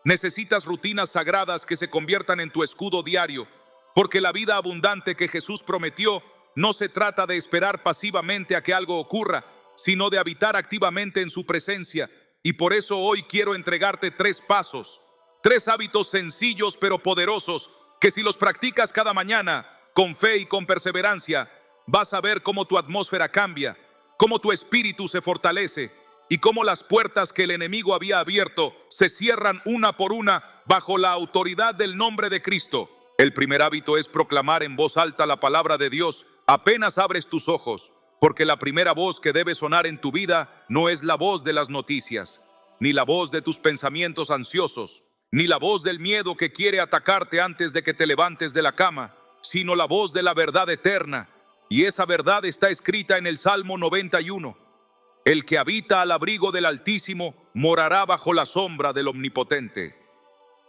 Necesitas rutinas sagradas que se conviertan en tu escudo diario, porque la vida abundante que Jesús prometió no se trata de esperar pasivamente a que algo ocurra, sino de habitar activamente en su presencia. Y por eso hoy quiero entregarte 3 pasos, 3 hábitos sencillos pero poderosos, que si los practicas cada mañana, con fe y con perseverancia, vas a ver cómo tu atmósfera cambia, cómo tu espíritu se fortalece y cómo las puertas que el enemigo había abierto se cierran una por una bajo la autoridad del nombre de Cristo. El primer hábito es proclamar en voz alta la palabra de Dios apenas abres tus ojos, porque la primera voz que debe sonar en tu vida no es la voz de las noticias, ni la voz de tus pensamientos ansiosos, ni la voz del miedo que quiere atacarte antes de que te levantes de la cama, sino la voz de la verdad eterna. Y esa verdad está escrita en el Salmo 91. El que habita al abrigo del Altísimo morará bajo la sombra del Omnipotente.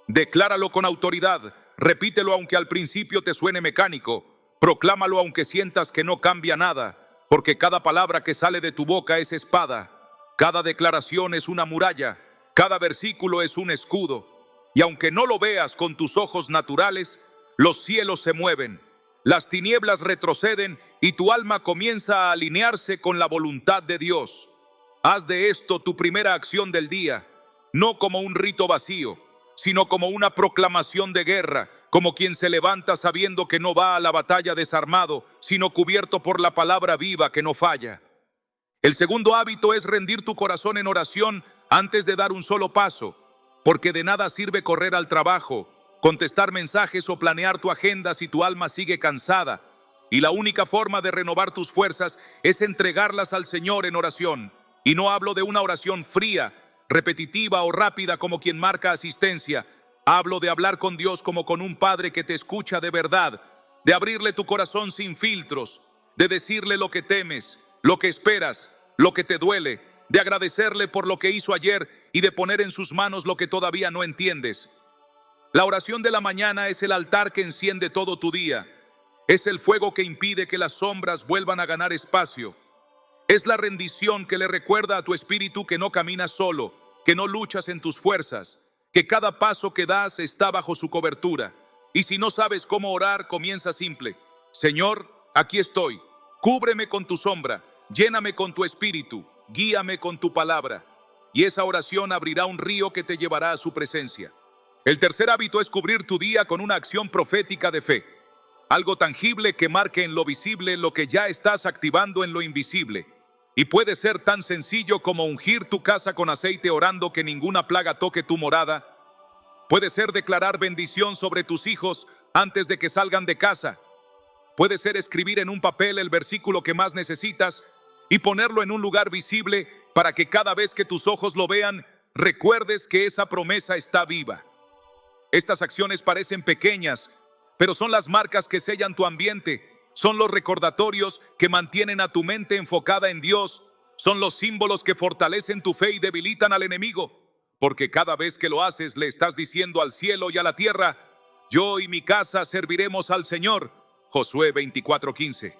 Decláralo con autoridad, repítelo aunque al principio te suene mecánico, proclámalo aunque sientas que no cambia nada, porque cada palabra que sale de tu boca es espada, cada declaración es una muralla, cada versículo es un escudo, y aunque no lo veas con tus ojos naturales, los cielos se mueven, las tinieblas retroceden y tu alma comienza a alinearse con la voluntad de Dios. Haz de esto tu primera acción del día, no como un rito vacío, sino como una proclamación de guerra, como quien se levanta sabiendo que no va a la batalla desarmado, sino cubierto por la palabra viva que no falla. El segundo hábito es rendir tu corazón en oración antes de dar un solo paso, porque de nada sirve correr al trabajo, contestar mensajes o planear tu agenda si tu alma sigue cansada, y la única forma de renovar tus fuerzas es entregarlas al Señor en oración. Y no hablo de una oración fría, repetitiva o rápida como quien marca asistencia. Hablo de hablar con Dios como con un padre que te escucha de verdad, de abrirle tu corazón sin filtros, de decirle lo que temes, lo que esperas, lo que te duele, de agradecerle por lo que hizo ayer y de poner en sus manos lo que todavía no entiendes. La oración de la mañana es el altar que enciende todo tu día. Es el fuego que impide que las sombras vuelvan a ganar espacio. Es la rendición que le recuerda a tu espíritu que no caminas solo, que no luchas en tus fuerzas, que cada paso que das está bajo su cobertura. Y si no sabes cómo orar, comienza simple. Señor, aquí estoy. Cúbreme con tu sombra, lléname con tu espíritu, guíame con tu palabra. Y esa oración abrirá un río que te llevará a su presencia. El tercer hábito es cubrir tu día con una acción profética de fe. Algo tangible que marque en lo visible lo que ya estás activando en lo invisible. Y puede ser tan sencillo como ungir tu casa con aceite orando que ninguna plaga toque tu morada. Puede ser declarar bendición sobre tus hijos antes de que salgan de casa. Puede ser escribir en un papel el versículo que más necesitas y ponerlo en un lugar visible para que cada vez que tus ojos lo vean, recuerdes que esa promesa está viva. Estas acciones parecen pequeñas, pero son las marcas que sellan tu ambiente. Son los recordatorios que mantienen a tu mente enfocada en Dios. Son los símbolos que fortalecen tu fe y debilitan al enemigo. Porque cada vez que lo haces, le estás diciendo al cielo y a la tierra: yo y mi casa serviremos al Señor. Josué 24:15.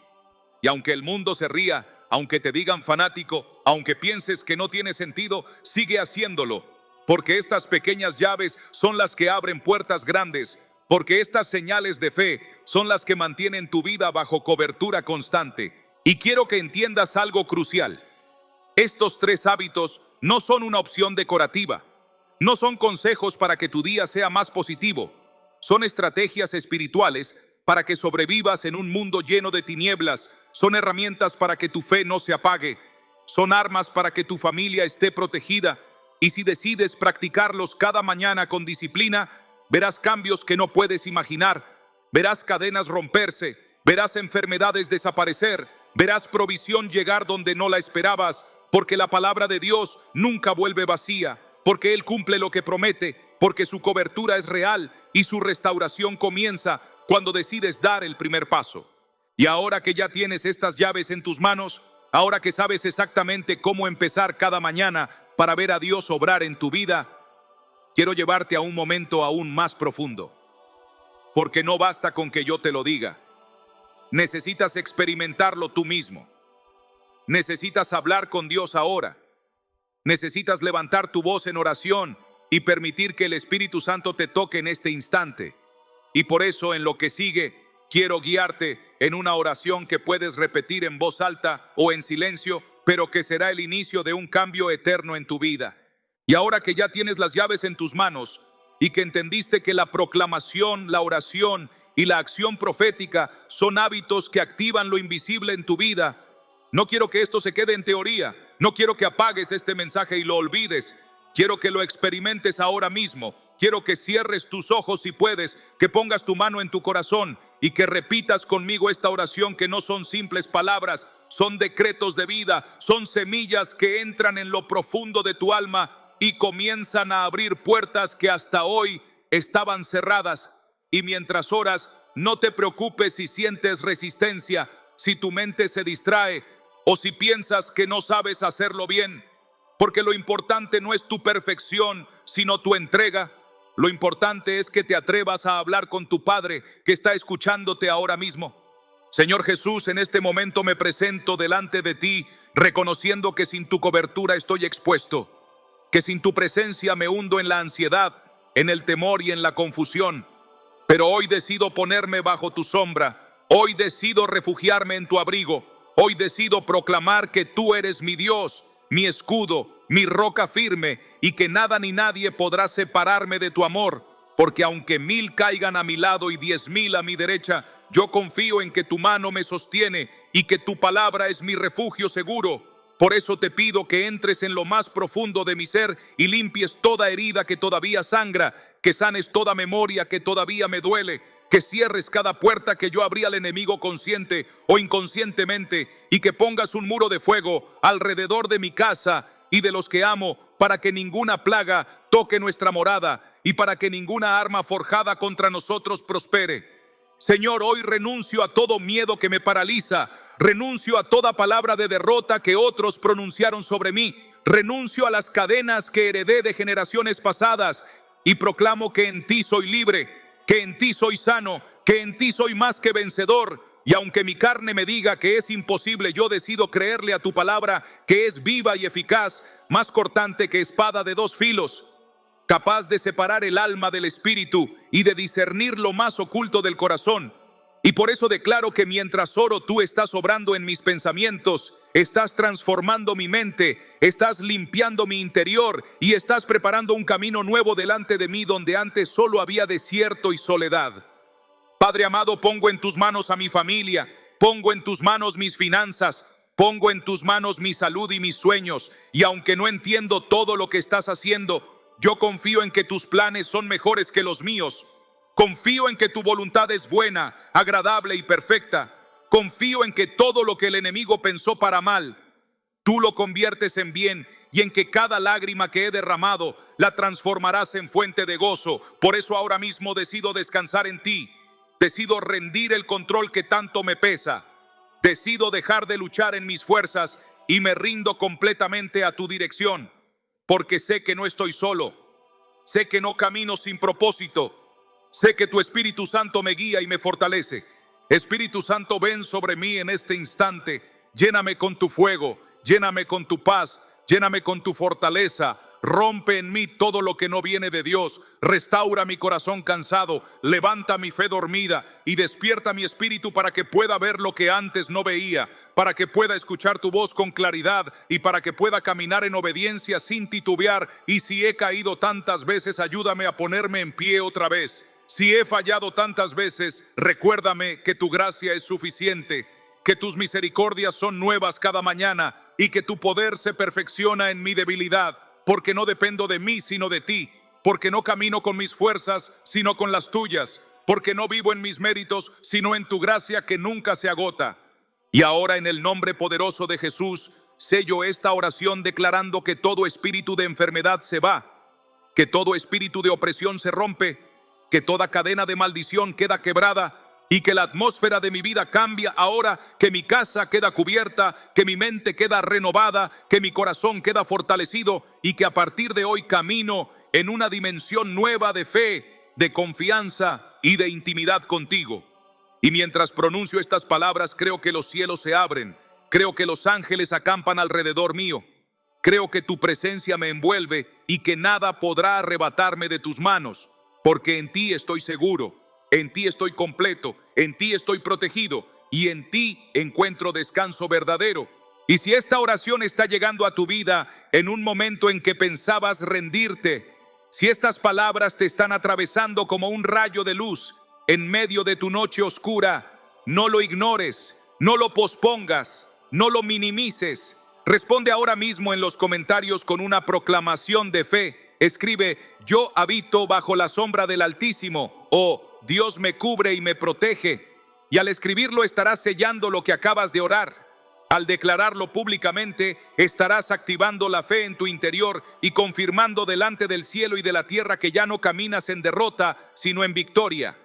Y aunque el mundo se ría, aunque te digan fanático, aunque pienses que no tiene sentido, sigue haciéndolo. Porque estas pequeñas llaves son las que abren puertas grandes. Porque estas señales de fe son las que mantienen tu vida bajo cobertura constante. Y quiero que entiendas algo crucial. Estos tres hábitos no son una opción decorativa. No son consejos para que tu día sea más positivo. Son estrategias espirituales para que sobrevivas en un mundo lleno de tinieblas. Son herramientas para que tu fe no se apague. Son armas para que tu familia esté protegida. Y si decides practicarlos cada mañana con disciplina, verás cambios que no puedes imaginar. Verás cadenas romperse, verás enfermedades desaparecer, verás provisión llegar donde no la esperabas, porque la palabra de Dios nunca vuelve vacía, porque Él cumple lo que promete, porque su cobertura es real y su restauración comienza cuando decides dar el primer paso. Y ahora que ya tienes estas llaves en tus manos, ahora que sabes exactamente cómo empezar cada mañana para ver a Dios obrar en tu vida, quiero llevarte a un momento aún más profundo. Porque no basta con que yo te lo diga. Necesitas experimentarlo tú mismo. Necesitas hablar con Dios ahora. Necesitas levantar tu voz en oración y permitir que el Espíritu Santo te toque en este instante. Y por eso, en lo que sigue, quiero guiarte en una oración que puedes repetir en voz alta o en silencio, pero que será el inicio de un cambio eterno en tu vida. Y ahora que ya tienes las llaves en tus manos y que entendiste que la proclamación, la oración y la acción profética son hábitos que activan lo invisible en tu vida, no quiero que esto se quede en teoría. No quiero que apagues este mensaje y lo olvides. Quiero que lo experimentes ahora mismo. Quiero que cierres tus ojos si puedes, que pongas tu mano en tu corazón y que repitas conmigo esta oración, que no son simples palabras, son decretos de vida, son semillas que entran en lo profundo de tu alma y comienzan a abrir puertas que hasta hoy estaban cerradas. Y mientras oras, no te preocupes si sientes resistencia, si tu mente se distrae o si piensas que no sabes hacerlo bien, porque lo importante no es tu perfección, sino tu entrega. Lo importante es que te atrevas a hablar con tu Padre que está escuchándote ahora mismo. Señor Jesús, en este momento me presento delante de ti, reconociendo que sin tu cobertura estoy expuesto, que sin tu presencia me hundo en la ansiedad, en el temor y en la confusión. Pero hoy decido ponerme bajo tu sombra, hoy decido refugiarme en tu abrigo, hoy decido proclamar que tú eres mi Dios, mi escudo, mi roca firme, y que nada ni nadie podrá separarme de tu amor, porque aunque 1000 caigan a mi lado y 10,000 a mi derecha, yo confío en que tu mano me sostiene y que tu palabra es mi refugio seguro. Por eso te pido que entres en lo más profundo de mi ser y limpies toda herida que todavía sangra, que sanes toda memoria que todavía me duele, que cierres cada puerta que yo abrí al enemigo consciente o inconscientemente, y que pongas un muro de fuego alrededor de mi casa y de los que amo, para que ninguna plaga toque nuestra morada y para que ninguna arma forjada contra nosotros prospere. Señor, hoy renuncio a todo miedo que me paraliza, renuncio a toda palabra de derrota que otros pronunciaron sobre mí, renuncio a las cadenas que heredé de generaciones pasadas y proclamo que en ti soy libre, que en ti soy sano, que en ti soy más que vencedor. Y aunque mi carne me diga que es imposible, yo decido creerle a tu palabra, que es viva y eficaz, más cortante que espada de 2 filos, capaz de separar el alma del espíritu y de discernir lo más oculto del corazón. Y por eso declaro que mientras oro, tú estás obrando en mis pensamientos, estás transformando mi mente, estás limpiando mi interior y estás preparando un camino nuevo delante de mí donde antes solo había desierto y soledad. Padre amado, pongo en tus manos a mi familia, pongo en tus manos mis finanzas, pongo en tus manos mi salud y mis sueños, y aunque no entiendo todo lo que estás haciendo, yo confío en que tus planes son mejores que los míos. Confío en que tu voluntad es buena, agradable y perfecta. Confío en que todo lo que el enemigo pensó para mal, tú lo conviertes en bien, y en que cada lágrima que he derramado la transformarás en fuente de gozo. Por eso ahora mismo decido descansar en ti. Decido rendir el control que tanto me pesa. Decido dejar de luchar en mis fuerzas y me rindo completamente a tu dirección, porque sé que no estoy solo. Sé que no camino sin propósito. Sé que tu Espíritu Santo me guía y me fortalece. Espíritu Santo, ven sobre mí en este instante. Lléname con tu fuego, lléname con tu paz, lléname con tu fortaleza. Rompe en mí todo lo que no viene de Dios. Restaura mi corazón cansado, levanta mi fe dormida y despierta mi espíritu para que pueda ver lo que antes no veía, para que pueda escuchar tu voz con claridad y para que pueda caminar en obediencia sin titubear. Y si he caído tantas veces, ayúdame a ponerme en pie otra vez. Si he fallado tantas veces, recuérdame que tu gracia es suficiente, que tus misericordias son nuevas cada mañana y que tu poder se perfecciona en mi debilidad, porque no dependo de mí sino de ti, porque no camino con mis fuerzas sino con las tuyas, porque no vivo en mis méritos sino en tu gracia que nunca se agota. Y ahora, en el nombre poderoso de Jesús, sello esta oración declarando que todo espíritu de enfermedad se va, que todo espíritu de opresión se rompe, que toda cadena de maldición queda quebrada y que la atmósfera de mi vida cambia ahora, que mi casa queda cubierta, que mi mente queda renovada, que mi corazón queda fortalecido y que a partir de hoy camino en una dimensión nueva de fe, de confianza y de intimidad contigo. Y mientras pronuncio estas palabras, creo que los cielos se abren, creo que los ángeles acampan alrededor mío, creo que tu presencia me envuelve y que nada podrá arrebatarme de tus manos, porque en ti estoy seguro, en ti estoy completo, en ti estoy protegido y en ti encuentro descanso verdadero. Y si esta oración está llegando a tu vida en un momento en que pensabas rendirte, si estas palabras te están atravesando como un rayo de luz en medio de tu noche oscura, no lo ignores, no lo pospongas, no lo minimices. Responde ahora mismo en los comentarios con una proclamación de fe. Escribe: yo habito bajo la sombra del Altísimo, o Dios me cubre y me protege. Y al escribirlo estarás sellando lo que acabas de orar. Al declararlo públicamente, estarás activando la fe en tu interior y confirmando delante del cielo y de la tierra que ya no caminas en derrota, sino en victoria.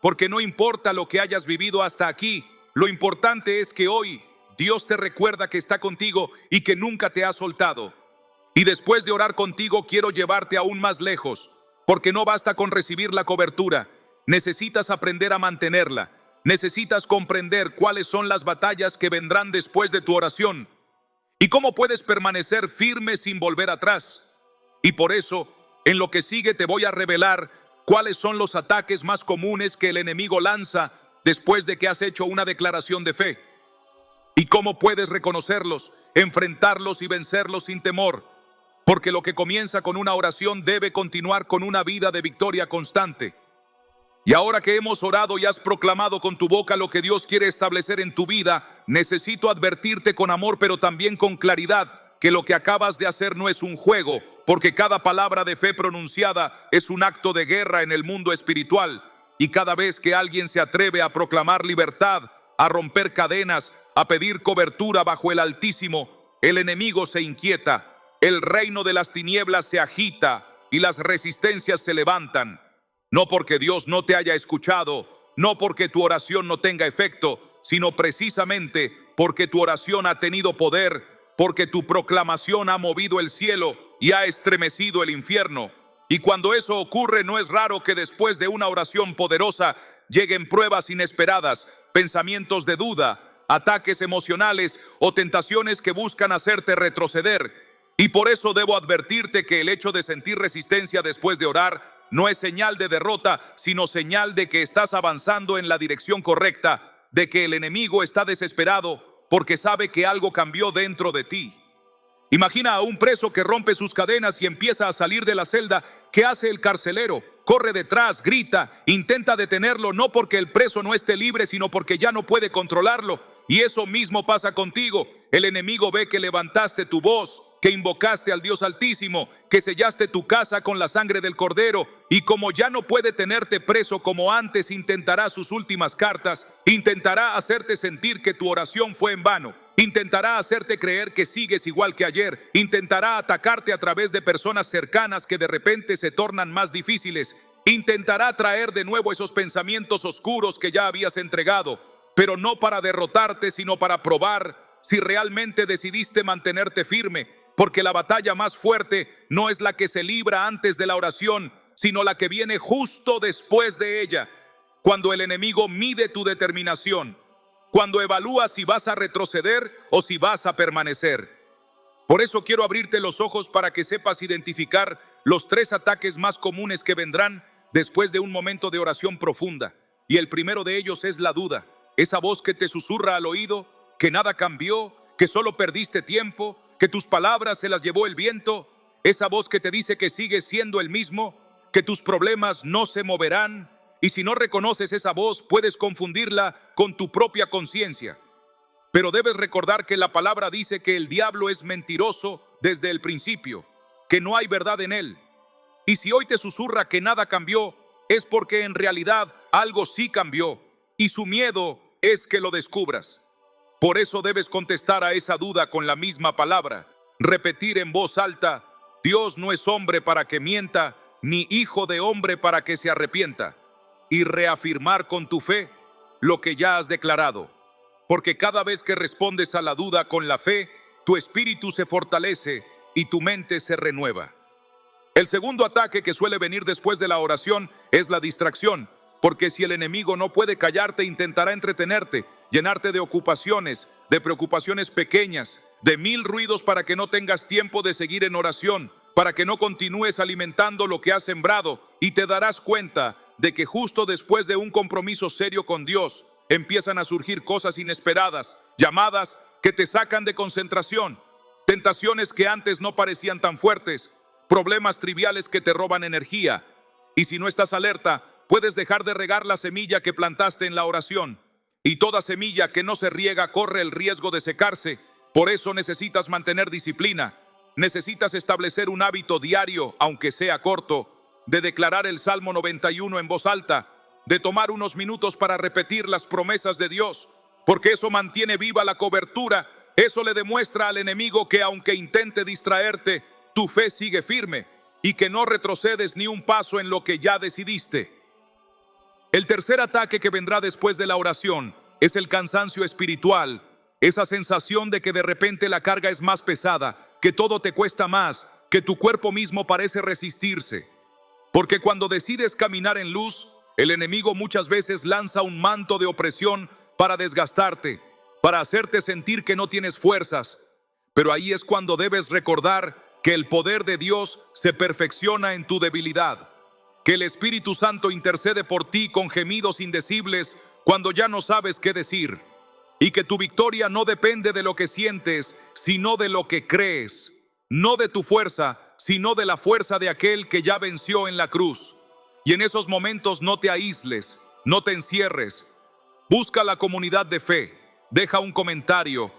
Porque no importa lo que hayas vivido hasta aquí, lo importante es que hoy Dios te recuerda que está contigo y que nunca te ha soltado. Y después de orar contigo quiero llevarte aún más lejos, porque no basta con recibir la cobertura, necesitas aprender a mantenerla, necesitas comprender cuáles son las batallas que vendrán después de tu oración y cómo puedes permanecer firme sin volver atrás. Y por eso, en lo que sigue te voy a revelar cuáles son los ataques más comunes que el enemigo lanza después de que has hecho una declaración de fe. Y cómo puedes reconocerlos, enfrentarlos y vencerlos sin temor. Porque lo que comienza con una oración debe continuar con una vida de victoria constante. Y ahora que hemos orado y has proclamado con tu boca lo que Dios quiere establecer en tu vida, necesito advertirte con amor, pero también con claridad, que lo que acabas de hacer no es un juego, porque cada palabra de fe pronunciada es un acto de guerra en el mundo espiritual. Y cada vez que alguien se atreve a proclamar libertad, a romper cadenas, a pedir cobertura bajo el Altísimo, el enemigo se inquieta, el reino de las tinieblas se agita y las resistencias se levantan. No porque Dios no te haya escuchado, no porque tu oración no tenga efecto, sino precisamente porque tu oración ha tenido poder, porque tu proclamación ha movido el cielo y ha estremecido el infierno. Y cuando eso ocurre, no es raro que después de una oración poderosa lleguen pruebas inesperadas, pensamientos de duda, ataques emocionales o tentaciones que buscan hacerte retroceder. Y por eso debo advertirte que el hecho de sentir resistencia después de orar no es señal de derrota, sino señal de que estás avanzando en la dirección correcta, de que el enemigo está desesperado porque sabe que algo cambió dentro de ti. Imagina a un preso que rompe sus cadenas y empieza a salir de la celda. ¿Qué hace el carcelero? Corre detrás, grita, intenta detenerlo, no porque el preso no esté libre, sino porque ya no puede controlarlo. Y eso mismo pasa contigo. El enemigo ve que levantaste tu voz, que invocaste al Dios Altísimo, que sellaste tu casa con la sangre del Cordero, y como ya no puede tenerte preso como antes, intentará sus últimas cartas, intentará hacerte sentir que tu oración fue en vano, intentará hacerte creer que sigues igual que ayer, intentará atacarte a través de personas cercanas que de repente se tornan más difíciles, intentará traer de nuevo esos pensamientos oscuros que ya habías entregado, pero no para derrotarte, sino para probar si realmente decidiste mantenerte firme. Porque la batalla más fuerte no es la que se libra antes de la oración, sino la que viene justo después de ella. Cuando el enemigo mide tu determinación, cuando evalúa si vas a retroceder o si vas a permanecer. Por eso quiero abrirte los ojos para que sepas identificar los 3 ataques más comunes que vendrán después de un momento de oración profunda. Y el primero de ellos es la duda, esa voz que te susurra al oído que nada cambió, que solo perdiste tiempo, que tus palabras se las llevó el viento, esa voz que te dice que sigues siendo el mismo, que tus problemas no se moverán, y si no reconoces esa voz, puedes confundirla con tu propia conciencia. Pero debes recordar que la palabra dice que el diablo es mentiroso desde el principio, que no hay verdad en él. Y si hoy te susurra que nada cambió, es porque en realidad algo sí cambió, y su miedo es que lo descubras. Por eso debes contestar a esa duda con la misma palabra, repetir en voz alta: Dios no es hombre para que mienta, ni hijo de hombre para que se arrepienta, y reafirmar con tu fe lo que ya has declarado. Porque cada vez que respondes a la duda con la fe, tu espíritu se fortalece y tu mente se renueva. El segundo ataque que suele venir después de la oración es la distracción, porque si el enemigo no puede callarte, intentará entretenerte, llenarte de ocupaciones, de preocupaciones pequeñas, de 1000 ruidos para que no tengas tiempo de seguir en oración, para que no continúes alimentando lo que has sembrado, y te darás cuenta de que justo después de un compromiso serio con Dios, empiezan a surgir cosas inesperadas, llamadas que te sacan de concentración, tentaciones que antes no parecían tan fuertes, problemas triviales que te roban energía. Y si no estás alerta, puedes dejar de regar la semilla que plantaste en la oración. Y toda semilla que no se riega corre el riesgo de secarse. Por eso necesitas mantener disciplina. Necesitas establecer un hábito diario, aunque sea corto, de declarar el Salmo 91 en voz alta, de tomar unos minutos para repetir las promesas de Dios, porque eso mantiene viva la cobertura. Eso le demuestra al enemigo que aunque intente distraerte, tu fe sigue firme y que no retrocedes ni un paso en lo que ya decidiste. El tercer ataque que vendrá después de la oración es el cansancio espiritual, esa sensación de que de repente la carga es más pesada, que todo te cuesta más, que tu cuerpo mismo parece resistirse. Porque cuando decides caminar en luz, el enemigo muchas veces lanza un manto de opresión para desgastarte, para hacerte sentir que no tienes fuerzas. Pero ahí es cuando debes recordar que el poder de Dios se perfecciona en tu debilidad, que el Espíritu Santo intercede por ti con gemidos indecibles cuando ya no sabes qué decir, y que tu victoria no depende de lo que sientes, sino de lo que crees, no de tu fuerza, sino de la fuerza de aquel que ya venció en la cruz. Y en esos momentos no te aísles, no te encierres, busca la comunidad de fe, deja un comentario,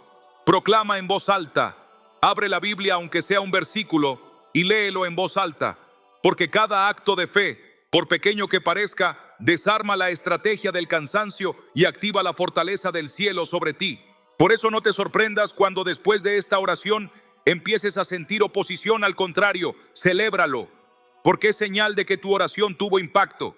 proclama en voz alta, abre la Biblia aunque sea un versículo y léelo en voz alta, porque cada acto de fe, por pequeño que parezca, desarma la estrategia del cansancio y activa la fortaleza del cielo sobre ti. Por eso no te sorprendas cuando después de esta oración empieces a sentir oposición. Al contrario, celébralo, porque es señal de que tu oración tuvo impacto,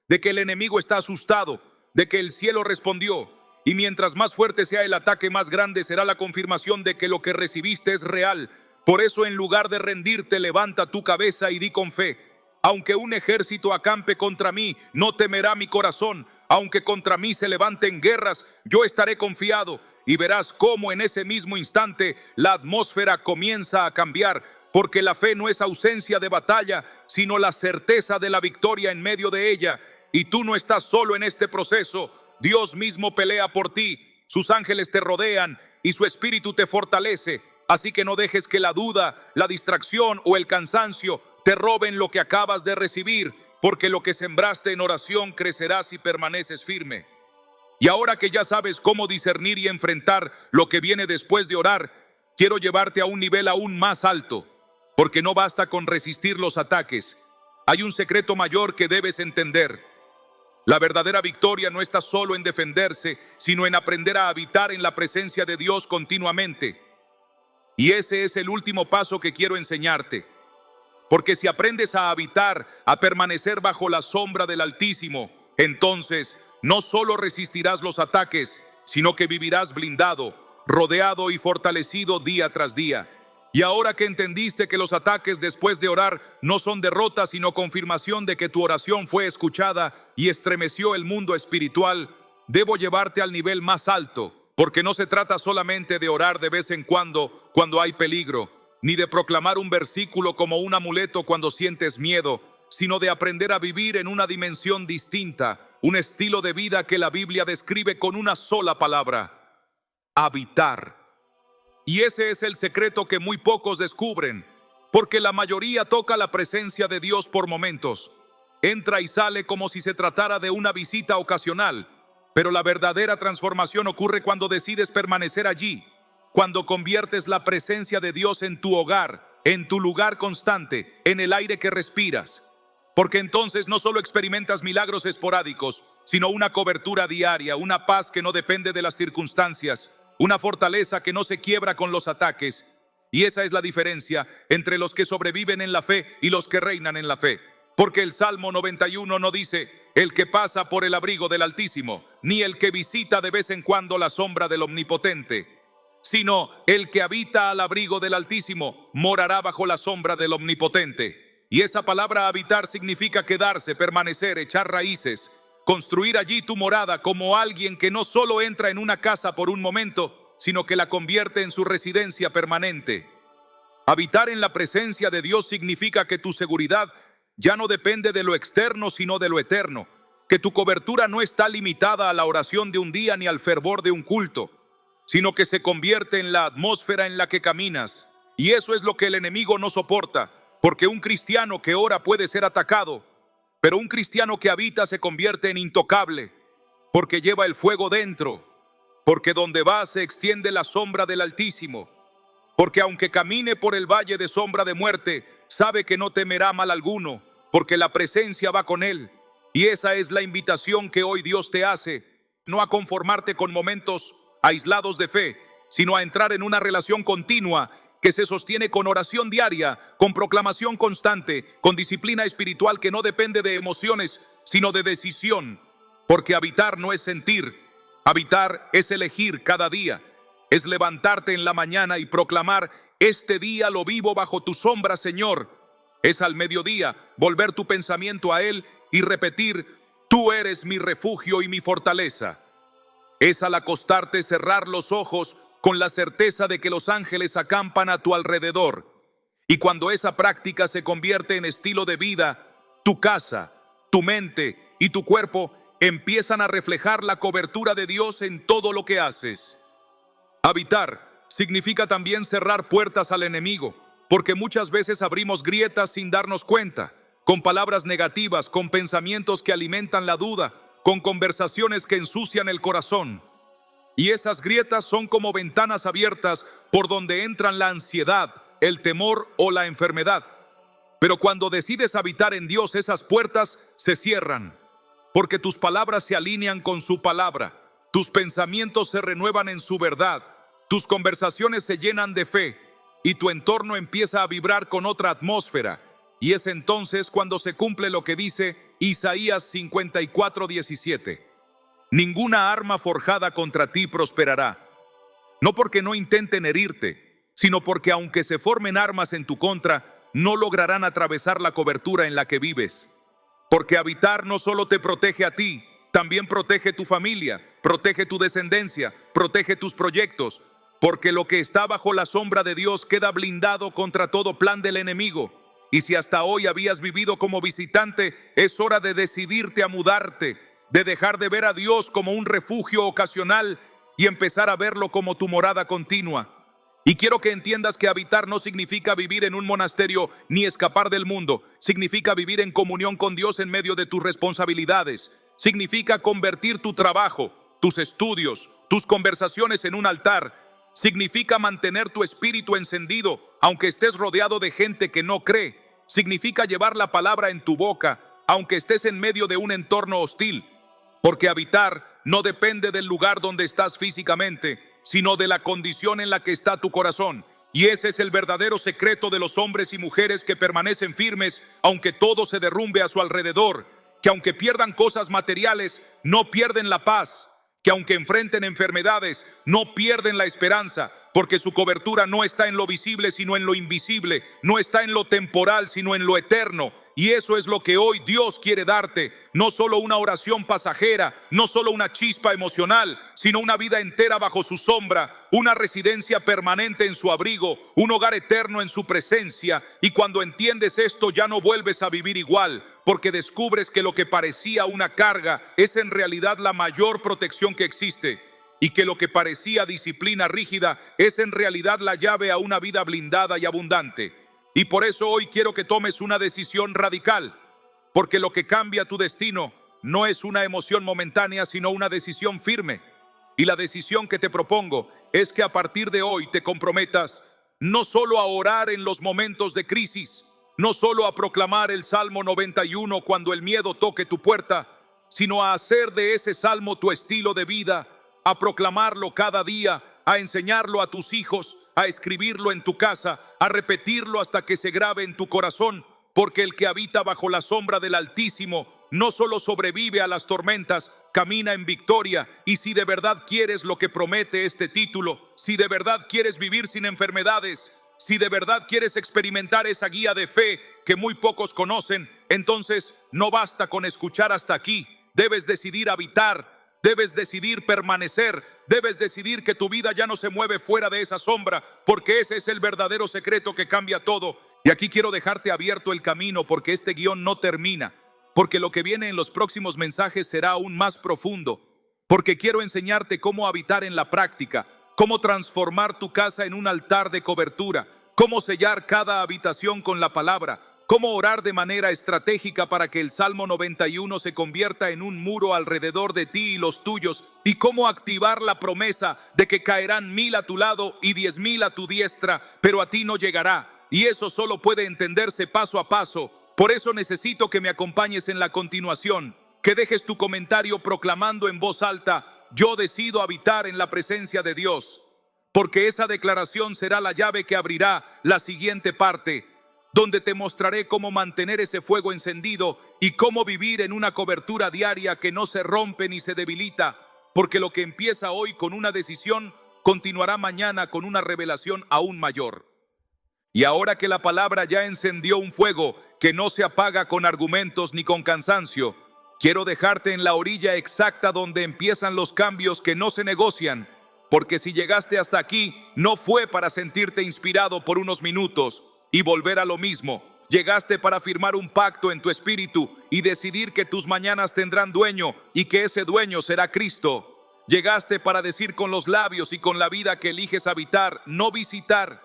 de que el enemigo está asustado, de que el cielo respondió. Y mientras más fuerte sea el ataque, más grande será la confirmación de que lo que recibiste es real. Por eso, en lugar de rendirte, levanta tu cabeza y di con fe: aunque un ejército acampe contra mí, no temerá mi corazón. Aunque contra mí se levanten guerras, yo estaré confiado. Y verás cómo en ese mismo instante la atmósfera comienza a cambiar, porque la fe no es ausencia de batalla, sino la certeza de la victoria en medio de ella. Y tú no estás solo en este proceso. Dios mismo pelea por ti, sus ángeles te rodean y su espíritu te fortalece. Así que no dejes que la duda, la distracción o el cansancio te roben lo que acabas de recibir, porque lo que sembraste en oración crecerá si permaneces firme. Y ahora que ya sabes cómo discernir y enfrentar lo que viene después de orar, quiero llevarte a un nivel aún más alto, porque no basta con resistir los ataques. Hay un secreto mayor que debes entender. La verdadera victoria no está solo en defenderse, sino en aprender a habitar en la presencia de Dios continuamente. Y ese es el último paso que quiero enseñarte. Porque si aprendes a habitar, a permanecer bajo la sombra del Altísimo, entonces no solo resistirás los ataques, sino que vivirás blindado, rodeado y fortalecido día tras día. Y ahora que entendiste que los ataques después de orar no son derrotas, sino confirmación de que tu oración fue escuchada y estremeció el mundo espiritual, debo llevarte al nivel más alto, porque no se trata solamente de orar de vez en cuando hay peligro, ni de proclamar un versículo como un amuleto cuando sientes miedo, sino de aprender a vivir en una dimensión distinta, un estilo de vida que la Biblia describe con una sola palabra: habitar. Y ese es el secreto que muy pocos descubren, porque la mayoría toca la presencia de Dios por momentos. Entra y sale como si se tratara de una visita ocasional, pero la verdadera transformación ocurre cuando decides permanecer allí, cuando conviertes la presencia de Dios en tu hogar, en tu lugar constante, en el aire que respiras. Porque entonces no solo experimentas milagros esporádicos, sino una cobertura diaria, una paz que no depende de las circunstancias, una fortaleza que no se quiebra con los ataques. Y esa es la diferencia entre los que sobreviven en la fe y los que reinan en la fe. Porque el Salmo 91 no dice: el que pasa por el abrigo del Altísimo, ni el que visita de vez en cuando la sombra del Omnipotente, sino el que habita al abrigo del Altísimo morará bajo la sombra del Omnipotente. Y esa palabra habitar significa quedarse, permanecer, echar raíces, construir allí tu morada como alguien que no solo entra en una casa por un momento, sino que la convierte en su residencia permanente. Habitar en la presencia de Dios significa que tu seguridad ya no depende de lo externo, sino de lo eterno, que tu cobertura no está limitada a la oración de un día ni al fervor de un culto, sino que se convierte en la atmósfera en la que caminas. Y eso es lo que el enemigo no soporta, porque un cristiano que ora puede ser atacado, pero un cristiano que habita se convierte en intocable, porque lleva el fuego dentro, porque donde va se extiende la sombra del Altísimo, porque aunque camine por el valle de sombra de muerte, sabe que no temerá mal alguno, porque la presencia va con él. Y esa es la invitación que hoy Dios te hace, no a conformarte con momentos aislados de fe, sino a entrar en una relación continua que se sostiene con oración diaria, con proclamación constante, con disciplina espiritual que no depende de emociones, sino de decisión. Porque habitar no es sentir, habitar es elegir cada día, es levantarte en la mañana y proclamar: Este día lo vivo bajo tu sombra, Señor. Es al mediodía volver tu pensamiento a Él y repetir: tú eres mi refugio y mi fortaleza. Es al acostarte cerrar los ojos con la certeza de que los ángeles acampan a tu alrededor. Y cuando esa práctica se convierte en estilo de vida, tu casa, tu mente y tu cuerpo empiezan a reflejar la cobertura de Dios en todo lo que haces. Habitar significa también cerrar puertas al enemigo, porque muchas veces abrimos grietas sin darnos cuenta, con palabras negativas, con pensamientos que alimentan la duda, con conversaciones que ensucian el corazón. Y esas grietas son como ventanas abiertas por donde entran la ansiedad, el temor o la enfermedad. Pero cuando decides habitar en Dios, esas puertas se cierran, porque tus palabras se alinean con su palabra, tus pensamientos se renuevan en su verdad, tus conversaciones se llenan de fe y tu entorno empieza a vibrar con otra atmósfera. Y es entonces cuando se cumple lo que dice Isaías 54:17. Ninguna arma forjada contra ti prosperará. No porque no intenten herirte, sino porque aunque se formen armas en tu contra, no lograrán atravesar la cobertura en la que vives. Porque habitar no solo te protege a ti, también protege tu familia, protege tu descendencia, protege tus proyectos. Porque lo que está bajo la sombra de Dios queda blindado contra todo plan del enemigo. Y si hasta hoy habías vivido como visitante, es hora de decidirte a mudarte, de dejar de ver a Dios como un refugio ocasional y empezar a verlo como tu morada continua. Y quiero que entiendas que habitar no significa vivir en un monasterio ni escapar del mundo. Significa vivir en comunión con Dios en medio de tus responsabilidades. Significa convertir tu trabajo, tus estudios, tus conversaciones en un altar. Significa mantener tu espíritu encendido, aunque estés rodeado de gente que no cree. Significa llevar la palabra en tu boca, aunque estés en medio de un entorno hostil. Porque habitar no depende del lugar donde estás físicamente, sino de la condición en la que está tu corazón. Y ese es el verdadero secreto de los hombres y mujeres que permanecen firmes, aunque todo se derrumbe a su alrededor. Que aunque pierdan cosas materiales, no pierden la paz. Que aunque enfrenten enfermedades, no pierden la esperanza, porque su cobertura no está en lo visible, sino en lo invisible, no está en lo temporal, sino en lo eterno. Y eso es lo que hoy Dios quiere darte, no solo una oración pasajera, no solo una chispa emocional, sino una vida entera bajo su sombra, una residencia permanente en su abrigo, un hogar eterno en su presencia. Y cuando entiendes esto, ya no vuelves a vivir igual, porque descubres que lo que parecía una carga es en realidad la mayor protección que existe, y que lo que parecía disciplina rígida es en realidad la llave a una vida blindada y abundante. Y por eso hoy quiero que tomes una decisión radical, porque lo que cambia tu destino no es una emoción momentánea, sino una decisión firme. Y la decisión que te propongo es que a partir de hoy te comprometas no solo a orar en los momentos de crisis, no solo a proclamar el Salmo 91 cuando el miedo toque tu puerta, sino a hacer de ese salmo tu estilo de vida, a proclamarlo cada día, a enseñarlo a tus hijos, a escribirlo en tu casa, a repetirlo hasta que se grabe en tu corazón, porque el que habita bajo la sombra del Altísimo no solo sobrevive a las tormentas, camina en victoria. Y si de verdad quieres lo que promete este título, si de verdad quieres vivir sin enfermedades, si de verdad quieres experimentar esa guía de fe que muy pocos conocen, entonces no basta con escuchar hasta aquí. Debes decidir habitar. Debes decidir permanecer, debes decidir que tu vida ya no se mueve fuera de esa sombra, porque ese es el verdadero secreto que cambia todo. Y aquí quiero dejarte abierto el camino, porque este guión no termina, porque lo que viene en los próximos mensajes será aún más profundo, porque quiero enseñarte cómo habitar en la práctica, cómo transformar tu casa en un altar de cobertura, cómo sellar cada habitación con la palabra, cómo orar de manera estratégica para que el Salmo 91 se convierta en un muro alrededor de ti y los tuyos, y cómo activar la promesa de que caerán 1000 a tu lado y 10,000 a tu diestra, pero a ti no llegará. Y eso solo puede entenderse paso a paso. Por eso necesito que me acompañes en la continuación, que dejes tu comentario proclamando en voz alta: yo decido habitar en la presencia de Dios, porque esa declaración será la llave que abrirá la siguiente parte, donde te mostraré cómo mantener ese fuego encendido y cómo vivir en una cobertura diaria que no se rompe ni se debilita, porque lo que empieza hoy con una decisión continuará mañana con una revelación aún mayor. Y ahora que la palabra ya encendió un fuego que no se apaga con argumentos ni con cansancio, quiero dejarte en la orilla exacta donde empiezan los cambios que no se negocian, porque si llegaste hasta aquí, no fue para sentirte inspirado por unos minutos y volver a lo mismo. Llegaste para firmar un pacto en tu espíritu y decidir que tus mañanas tendrán dueño y que ese dueño será Cristo. Llegaste para decir con los labios y con la vida que eliges habitar, no visitar,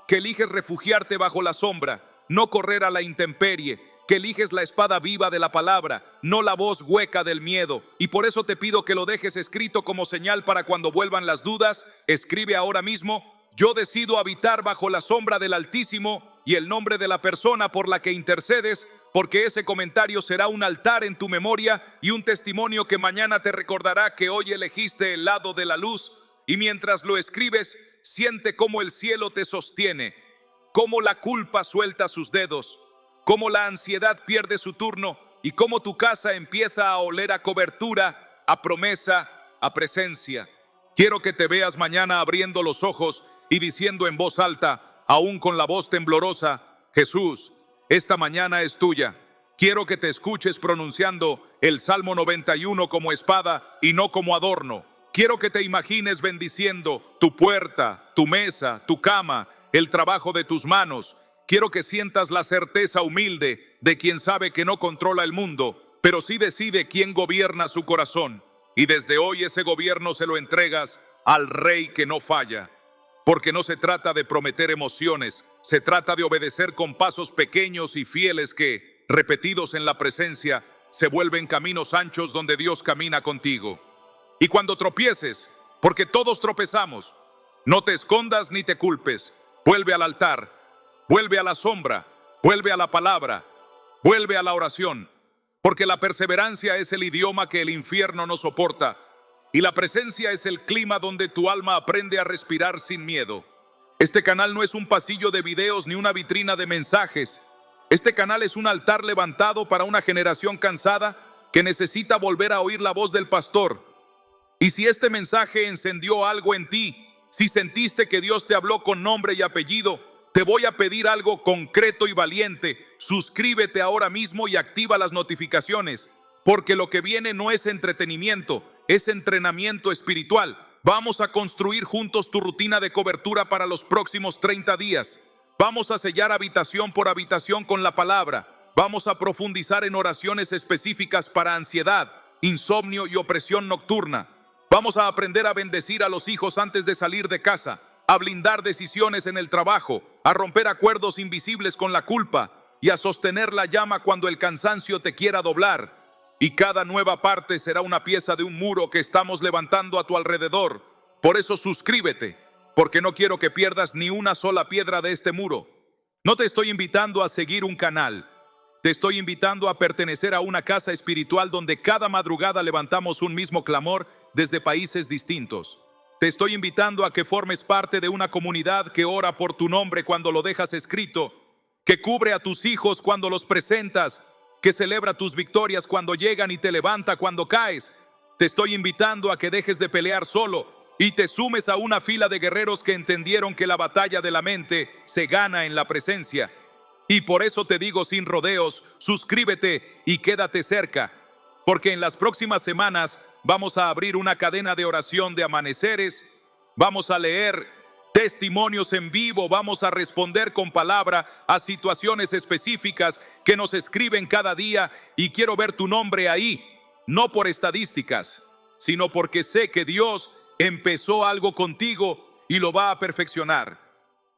que eliges refugiarte bajo la sombra, no correr a la intemperie, que eliges la espada viva de la palabra, no la voz hueca del miedo. Y por eso te pido que lo dejes escrito como señal para cuando vuelvan las dudas. Escribe ahora mismo: yo decido habitar bajo la sombra del Altísimo, y el nombre de la persona por la que intercedes, porque ese comentario será un altar en tu memoria y un testimonio que mañana te recordará que hoy elegiste el lado de la luz. Y mientras lo escribes, siente cómo el cielo te sostiene, cómo la culpa suelta sus dedos, cómo la ansiedad pierde su turno y cómo tu casa empieza a oler a cobertura, a promesa, a presencia. Quiero que te veas mañana abriendo los ojos y diciendo en voz alta, aún con la voz temblorosa: Jesús, esta mañana es tuya. Quiero que te escuches pronunciando el Salmo 91 como espada y no como adorno. Quiero que te imagines bendiciendo tu puerta, tu mesa, tu cama, el trabajo de tus manos. Quiero que sientas la certeza humilde de quien sabe que no controla el mundo, pero sí decide quién gobierna su corazón. Y desde hoy ese gobierno se lo entregas al Rey que no falla. Porque no se trata de prometer emociones, se trata de obedecer con pasos pequeños y fieles que, repetidos en la presencia, se vuelven caminos anchos donde Dios camina contigo. Y cuando tropieces, porque todos tropezamos, no te escondas ni te culpes. Vuelve al altar, vuelve a la sombra, vuelve a la palabra, vuelve a la oración, porque la perseverancia es el idioma que el infierno no soporta, y la presencia es el clima donde tu alma aprende a respirar sin miedo. Este canal no es un pasillo de videos ni una vitrina de mensajes. Este canal es un altar levantado para una generación cansada que necesita volver a oír la voz del pastor. Y si este mensaje encendió algo en ti, si sentiste que Dios te habló con nombre y apellido, te voy a pedir algo concreto y valiente. Suscríbete ahora mismo y activa las notificaciones, porque lo que viene no es entretenimiento, es entrenamiento espiritual. Vamos a construir juntos tu rutina de cobertura para los próximos 30 días. Vamos a sellar habitación por habitación con la palabra. Vamos a profundizar en oraciones específicas para ansiedad, insomnio y opresión nocturna. Vamos a aprender a bendecir a los hijos antes de salir de casa, a blindar decisiones en el trabajo, a romper acuerdos invisibles con la culpa y a sostener la llama cuando el cansancio te quiera doblar. Y cada nueva parte será una pieza de un muro que estamos levantando a tu alrededor. Por eso suscríbete, porque no quiero que pierdas ni una sola piedra de este muro. No te estoy invitando a seguir un canal. Te estoy invitando a pertenecer a una casa espiritual donde cada madrugada levantamos un mismo clamor desde países distintos. Te estoy invitando a que formes parte de una comunidad que ora por tu nombre cuando lo dejas escrito, que cubre a tus hijos cuando los presentas, que celebra tus victorias cuando llegan y te levanta cuando caes. Te estoy invitando a que dejes de pelear solo y te sumes a una fila de guerreros que entendieron que la batalla de la mente se gana en la presencia. Y por eso te digo sin rodeos, suscríbete y quédate cerca, porque en las próximas semanas vamos a abrir una cadena de oración de amaneceres, vamos a leer testimonios en vivo, vamos a responder con palabra a situaciones específicas que nos escriben cada día, y quiero ver tu nombre ahí, no por estadísticas, sino porque sé que Dios empezó algo contigo y lo va a perfeccionar.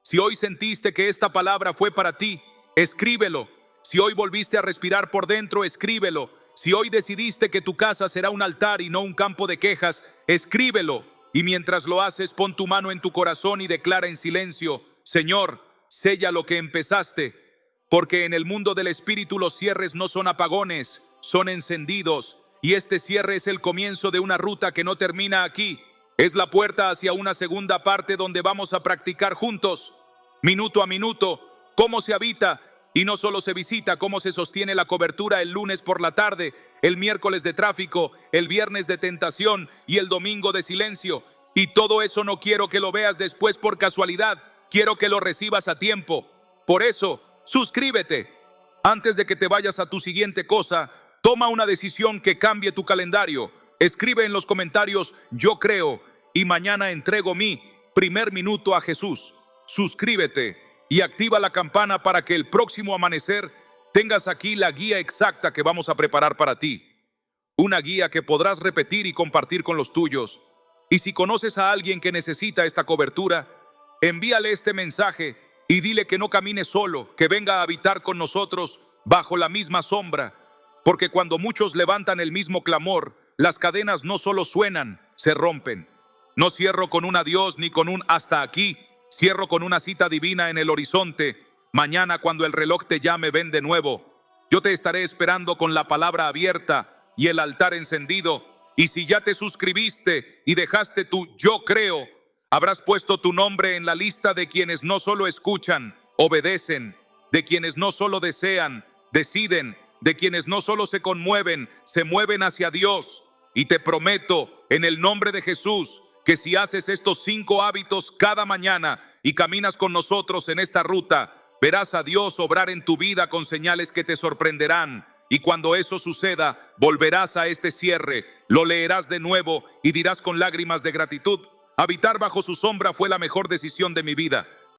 Si hoy sentiste que esta palabra fue para ti, escríbelo. Si hoy volviste a respirar por dentro, escríbelo. Si hoy decidiste que tu casa será un altar y no un campo de quejas, escríbelo. Y mientras lo haces, pon tu mano en tu corazón y declara en silencio: Señor, sella lo que empezaste, porque en el mundo del espíritu los cierres no son apagones, son encendidos. Y este cierre es el comienzo de una ruta que no termina aquí. Es la puerta hacia una segunda parte donde vamos a practicar juntos, minuto a minuto, cómo se habita. Y no solo se visita, cómo se sostiene la cobertura el lunes por la tarde, el miércoles de tráfico, el viernes de tentación y el domingo de silencio. Y todo eso no quiero que lo veas después por casualidad. quiero que lo recibas a tiempo. Por eso, suscríbete. Antes de que te vayas a tu siguiente cosa, toma una decisión que cambie tu calendario. Escribe en los comentarios, yo creo, y mañana entrego mi primer minuto a Jesús. Suscríbete y activa la campana para que el próximo amanecer tengas aquí la guía exacta que vamos a preparar para ti. Una guía que podrás repetir y compartir con los tuyos. Y si conoces a alguien que necesita esta cobertura, envíale este mensaje y dile que no camine solo, que venga a habitar con nosotros bajo la misma sombra. Porque cuando muchos levantan el mismo clamor, las cadenas no solo suenan, se rompen. No cierro con un adiós ni con un hasta aquí, cierro con una cita divina en el horizonte. Mañana, cuando el reloj te llame, ven de nuevo. Yo te estaré esperando con la palabra abierta y el altar encendido. Y si ya te suscribiste y dejaste tu yo creo, habrás puesto tu nombre en la lista de quienes no solo escuchan, obedecen, de quienes no solo desean, deciden, de quienes no solo se conmueven, se mueven hacia Dios. Y te prometo, en el nombre de Jesús, que si haces estos 5 hábitos cada mañana y caminas con nosotros en esta ruta, verás a Dios obrar en tu vida con señales que te sorprenderán. Y cuando eso suceda, volverás a este cierre, lo leerás de nuevo y dirás con lágrimas de gratitud: habitar bajo su sombra fue la mejor decisión de mi vida.